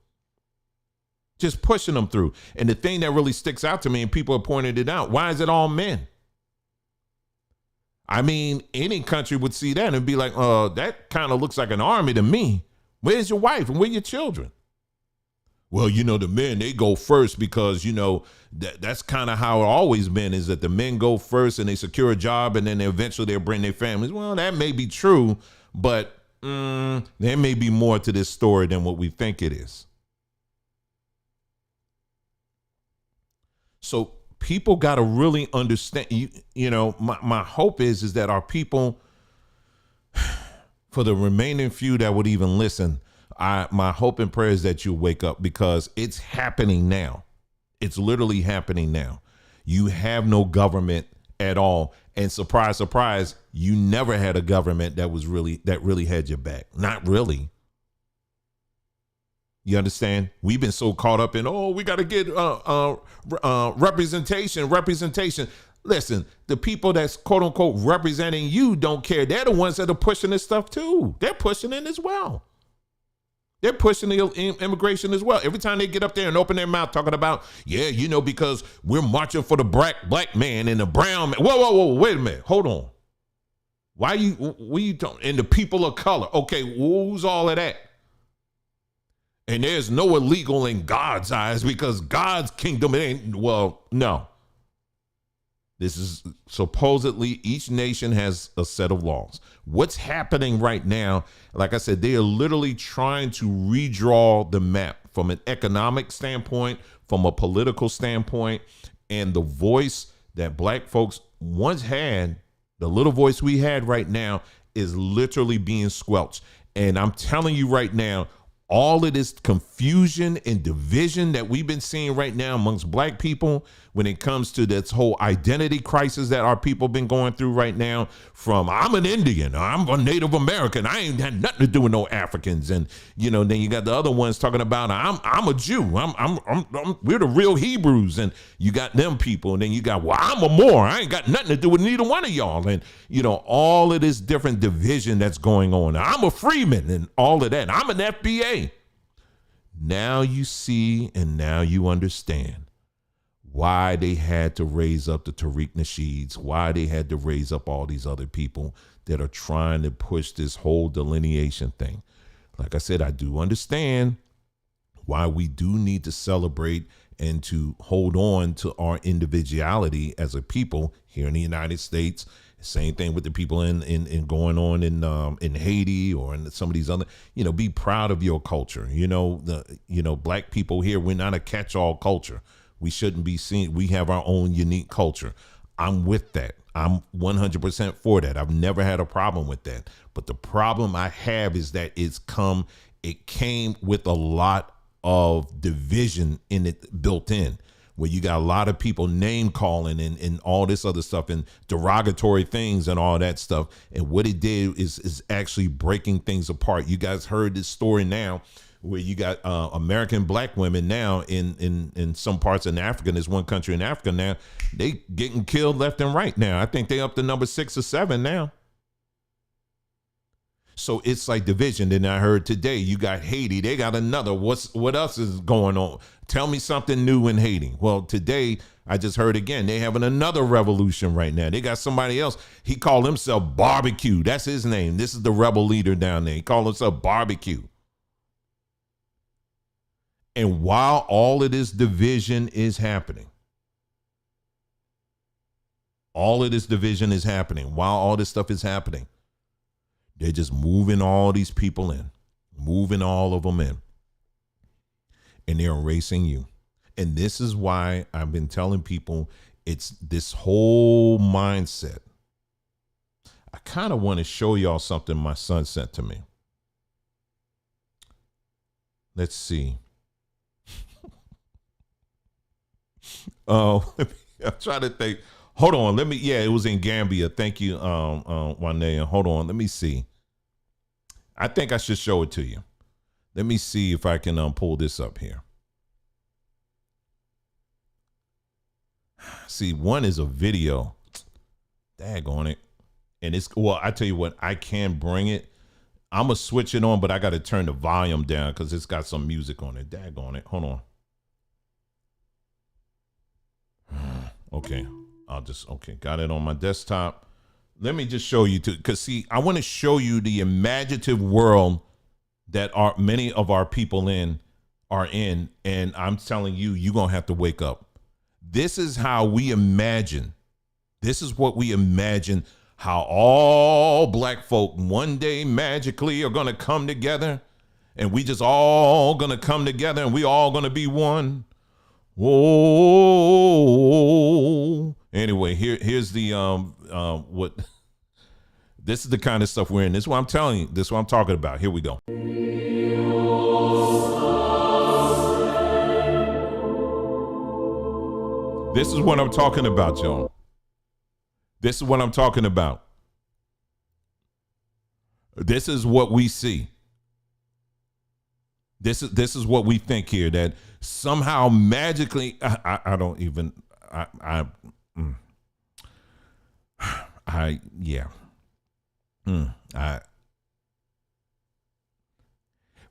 Just pushing them through. And the thing that really sticks out to me, and people have pointed it out, why is it all men? I mean, any country would see that and be like, that kind of looks like an army to me. Where's your wife and where your children? Well, the men, they go first because, that's kind of how it always been, is that the men go first and they secure a job and then eventually they'll bring their families. Well, that may be true, but there may be more to this story than what we think it is. So people got to really understand, my hope is that our people, for the remaining few that would even listen, my hope and prayer is that you wake up, because it's happening now. It's literally happening now. You have no government at all. And surprise, surprise, you never had a government that really had your back. Not really. You understand? We've been so caught up in, we got to get representation. Listen, the people that's quote unquote representing you don't care. They're the ones that are pushing this stuff too. They're pushing it as well. They're pushing the immigration as well. Every time they get up there and open their mouth talking about, because we're marching for the black man and the brown man. Whoa, wait a minute. Hold on. What you talking? And the people of color. Okay, who's all of that? And there's no illegal in God's eyes because God's kingdom, it ain't, no. This is supposedly each nation has a set of laws. What's happening right now, like I said, they are literally trying to redraw the map from an economic standpoint, from a political standpoint, and the voice that black folks once had, the little voice we had right now, is literally being squelched. And I'm telling you right now, all of this confusion and division that we've been seeing right now amongst black people when it comes to this whole identity crisis that our people been going through right now, from I'm an Indian, I'm a Native American, I ain't had nothing to do with no Africans. And, then you got the other ones talking about I'm a Jew, we're the real Hebrews. And you got them people. And then you got, I'm a Moor, I ain't got nothing to do with neither one of y'all. And, all of this different division that's going on. I'm a Freeman and all of that. I'm an FBA. Now you see, and now you understand why they had to raise up the Tariq Nasheeds, why they had to raise up all these other people that are trying to push this whole delineation thing. Like I said, I do understand why we do need to celebrate and to hold on to our individuality as a people here in the United States. Same thing with the people in going on in Haiti or in some of these other, be proud of your culture. Black people here, we're not a catch-all culture. We shouldn't be seen. We have our own unique culture. I'm with that. I'm 100% for that. I've never had a problem with that. But the problem I have is that it came with a lot of division in it built in, where you got a lot of people name calling and all this other stuff and derogatory things and all that stuff. And what it did is actually breaking things apart. You guys heard this story now where you got American black women now in some parts in Africa. There's one country in Africa now, they getting killed left and right now. I think they up to number 6 or 7 now. So it's like division. Then I heard today you got Haiti. They got another. What else is going on? Tell me something new in Haiti. Well, today I just heard again, they having another revolution right now. They got somebody else. He called himself Barbecue. That's his name. This is the rebel leader down there. He called himself Barbecue. And while all of this division is happening, while all this stuff is happening, they're just moving all these people in, moving all of them in, and they're erasing you. And this is why I've been telling people it's this whole mindset. I kind of want to show y'all something my son sent to me. Let's see. Oh, I'm trying to think. Hold on. It was in Gambia. Thank you, Wanea. Hold on. Let me see. I think I should show it to you. Let me see if I can pull this up here. See, one is a video. Daggone it. And I tell you what, I can bring it. I'm going to switch it on, but I got to turn the volume down because it's got some music on it. Daggone it. Hold on. Okay. Got it on my desktop. Let me just show you because see, I want to show you the imaginative world that many of our people are in. And I'm telling you, you're going to have to wake up. This is how we imagine. This is what we imagine how all black folk one day magically are going to come together and we just all going to come together and we all going to be one. Whoa. Anyway, here's the what this is the kind of stuff we're in. This is what I'm telling you. This is what I'm talking about. Here we go. This is what I'm talking about, y'all. This is what I'm talking about. This is what we see. This is what we think here, that somehow magically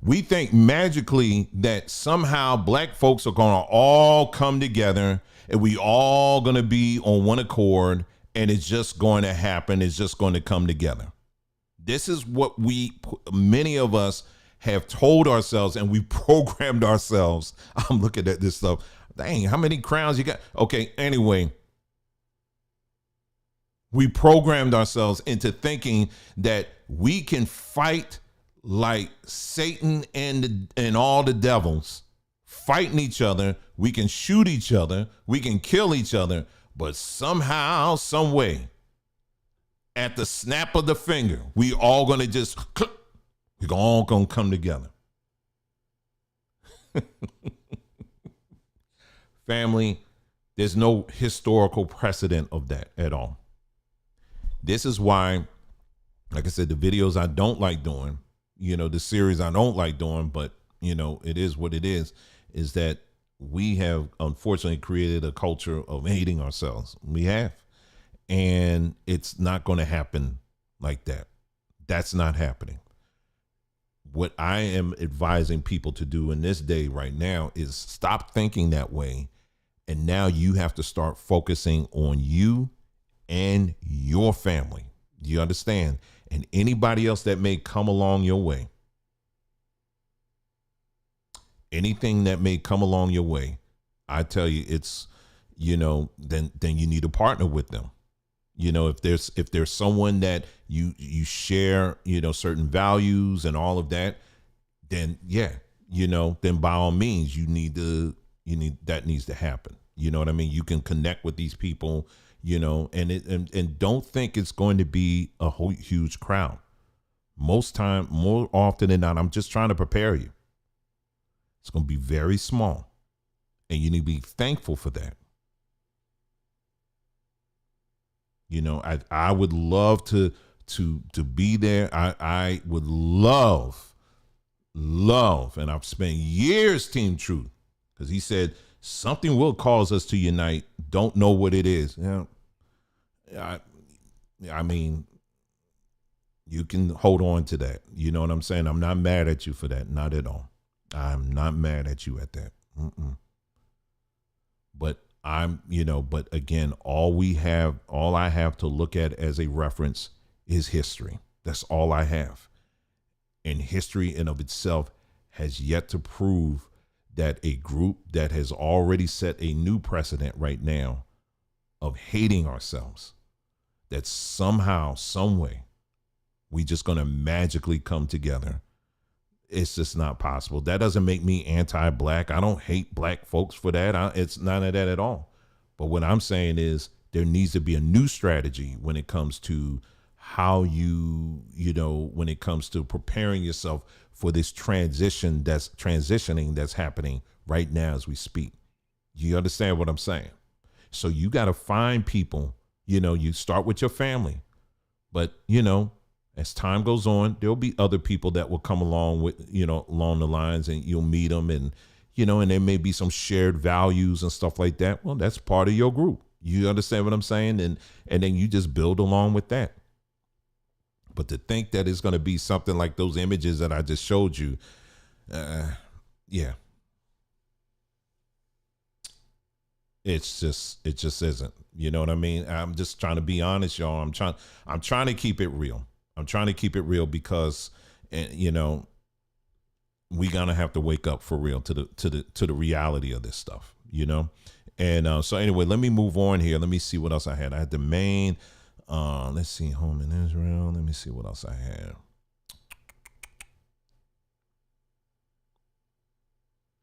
we think magically that somehow black folks are going to all come together and we all going to be on one accord and it's just going to happen. It's just going to come together. This is what many of us have told ourselves and we programmed ourselves. I'm looking at this stuff. Dang, how many crowns you got? Okay, anyway. We programmed ourselves into thinking that we can fight like Satan and all the devils, fighting each other. We can shoot each other. We can kill each other. But somehow, some way, at the snap of the finger, we all going to just click. We're all going to come together. Family, there's no historical precedent of that at all. This is why, like I said, the videos I don't like doing, the series I don't like doing, but, it is what it is that we have unfortunately created a culture of hating ourselves. We have. And it's not going to happen like that. That's not happening. What I am advising people to do in this day right now is stop thinking that way. And now you have to start focusing on you and your family. Do you understand? And anybody else that may come along your way. Anything that may come along your way, I tell you, it's, then you need to partner with them. If there's someone that you share, certain values and all of that, then then by all means, that needs to happen. You know what I mean? You can connect with these people, and don't think it's going to be a whole huge crowd. More often than not, I'm just trying to prepare you. It's going to be very small, and you need to be thankful for that. I would love to be there. I would love, and I've spent years Team Truth, because he said something will cause us to unite. Don't know what it is. I mean, You can hold on to that. You know what I'm saying? I'm not mad at you for that. Not at all. I'm not mad at you at that. But but again, all I have to look at as a reference is history. That's all I have. And history in of itself has yet to prove that a group that has already set a new precedent right now of hating ourselves, that somehow, some way, we just going to magically come together. It's just not possible. That doesn't make me anti-black. I don't hate black folks for that. It's none of that at all. But what I'm saying is there needs to be a new strategy when it comes to how when it comes to preparing yourself for this transitioning that's happening right now as we speak. You understand what I'm saying? So you got to find people, you start with your family, but as time goes on, there'll be other people that will come along with, along the lines, and you'll meet them, and, and there may be some shared values and stuff like that. Well, that's part of your group. You understand what I'm saying? And then you just build along with that. But to think that it's going to be something like those images that I just showed you, yeah. It just isn't. You know what I mean? I'm just trying to be honest, y'all. I'm trying to keep it real. I'm trying to keep it real because, we gonna have to wake up for real to the reality of this stuff, And so anyway, let me move on here. Let me see what else I had. I had the main. Let's see, home in Israel. Let me see what else I had.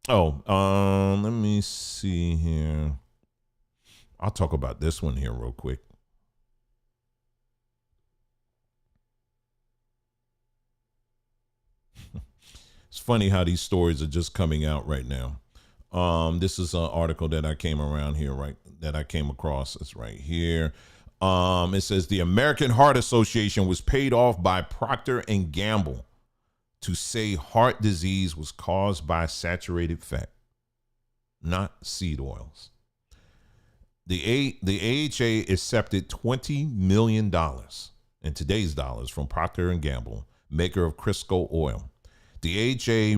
Let me see here. I'll talk about this one here real quick. It's funny how these stories are just coming out right now. This is an article that I came across. It's right here. It says the American Heart Association was paid off by Procter & Gamble to say heart disease was caused by saturated fat, not seed oils. The AHA accepted $20 million in today's dollars from Procter & Gamble, maker of Crisco oil. The AHA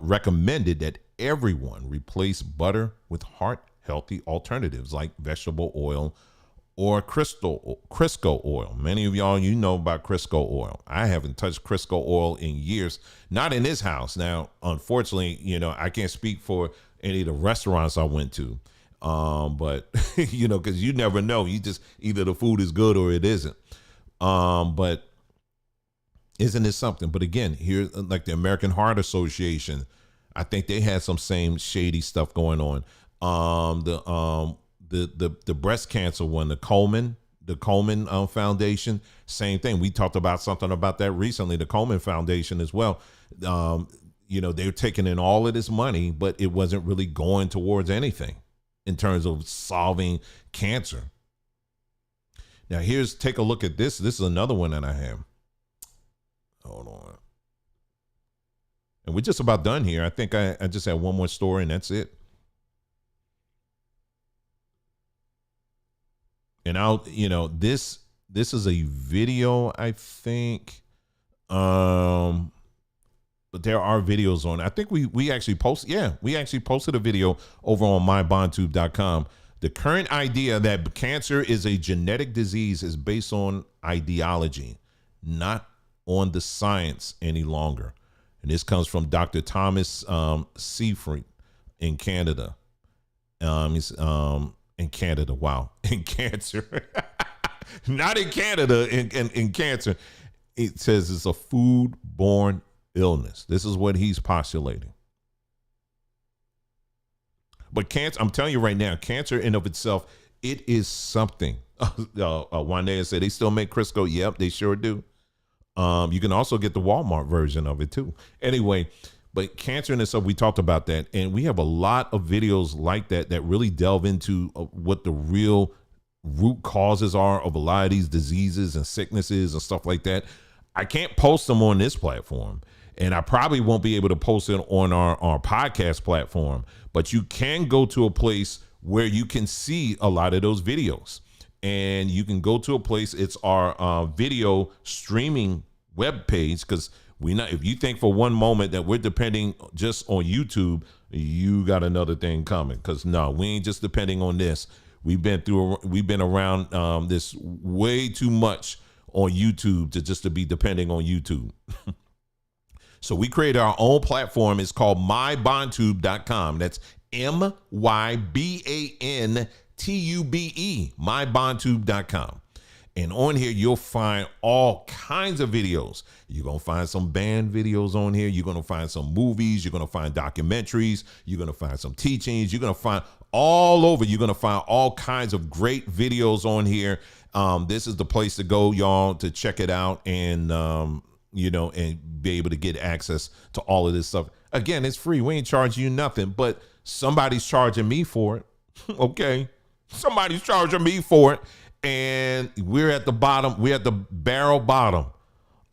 recommended that everyone replace butter with heart-healthy alternatives like vegetable oil or Crisco oil. Many of y'all, know about Crisco oil. I haven't touched Crisco oil in years, not in this house. Now, unfortunately, I can't speak for any of the restaurants I went to. But, because you never know. You just, either the food is good or it isn't. But isn't this something? But again, here, like the American Heart Association, I think they had some same shady stuff going on. The breast cancer one, the Coleman Foundation, same thing. We talked about something about that recently, the Coleman Foundation as well. They're taking in all of this money, but it wasn't really going towards anything in terms of solving cancer. Now take a look at this. This is another one that I have. Hold on. And we're just about done here. I think I just have one more story and that's it. And this is a video, I think. But there are videos on it. I think we actually posted a video over on mybondtube.com. The current idea that cancer is a genetic disease is based on ideology, not on the science any longer. And this comes from Dr. Thomas Seyfried in Canada. He's in Canada. Wow. In cancer. Not in Canada, in cancer. It says it's a food-borne illness. This is what he's postulating. But cancer, I'm telling you right now, cancer in of itself, it is something. Wanda said they still make Crisco. Yep, they sure do. You can also get the Walmart version of it too. Anyway, but cancer in itself, we talked about that. And we have a lot of videos like that really delve into what the real root causes are of a lot of these diseases and sicknesses and stuff like that. I can't post them on this platform. And I probably won't be able to post it on our podcast platform. But you can go to a place where you can see a lot of those videos. and you can go to a place. It's our video streaming web page, because if you think for one moment that we're depending just on YouTube, you got another thing coming, because no, we ain't just depending on this. We've been around this way too much on YouTube to be depending on YouTube. So we created our own platform. It's called mybondtube.com. That's MYBANTUBE, mybondtube.com. And on here, you'll find all kinds of videos. You're going to find some band videos on here. You're going to find some movies. You're going to find documentaries. You're going to find some teachings. You're going to find all over. You're going to find all kinds of great videos on here. This is the place to go, y'all, to check it out and, and be able to get access to all of this stuff. Again, it's free. We ain't charging you nothing, but somebody's charging me for it. Okay. Somebody's charging me for it. And we're at the bottom. We're at the barrel bottom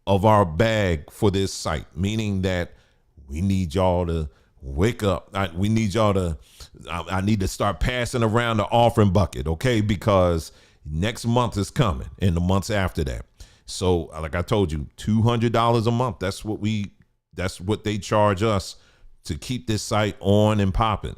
of our bag for this site, meaning that we need y'all to wake up. I need to start passing around the offering bucket. Okay. Because next month is coming and the months after that. So like I told you, $200 a month. That's what they charge us to keep this site on and popping.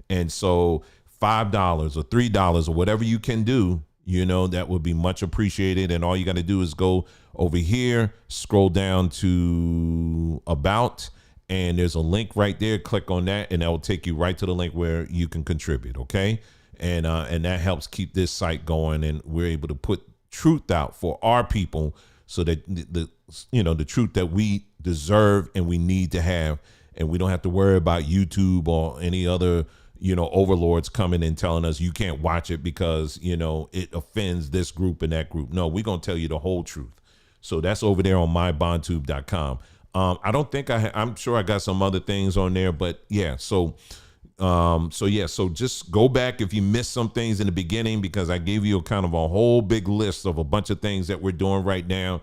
And so $5 or $3 or whatever you can do, that would be much appreciated. And all you got to do is go over here, scroll down to About, and there's a link right there. Click on that, and that will take you right to the link where you can contribute. Okay. And that helps keep this site going, and we're able to put truth out for our people, so that the truth that we deserve and we need to have, and we don't have to worry about YouTube or any other overlords coming and telling us you can't watch it because it offends this group and that group. No, we're gonna tell you the whole truth. So that's over there on mybondtube.com. I don't think I'm sure I got some other things on there, but yeah. So just go back if you missed some things in the beginning, because I gave you kind of a whole big list of a bunch of things that we're doing right now,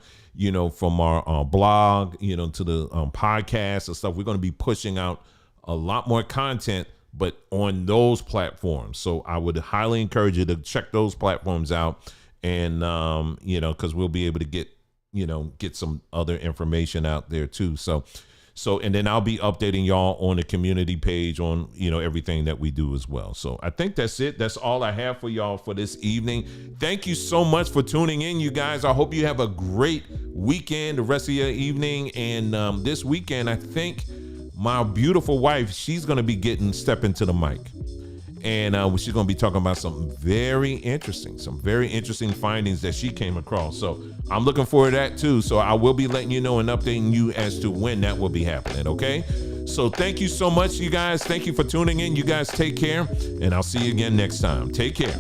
from our blog, to the podcast and stuff. We're going to be pushing out a lot more content, but on those platforms. So I would highly encourage you to check those platforms out, and, because we'll be able to get some other information out there too. So, and then I'll be updating y'all on the community page on, everything that we do as well. So I think that's it. That's all I have for y'all for this evening. Thank you so much for tuning in, you guys. I hope you have a great weekend, the rest of your evening. And this weekend, I think my beautiful wife, she's going to be stepping to the mic. And she's going to be talking about some very interesting findings that she came across. So I'm looking forward to that too. So I will be letting you know and updating you as to when that will be happening. Okay. So thank you so much, you guys. Thank you for tuning in. You guys take care, and I'll see you again next time. Take care.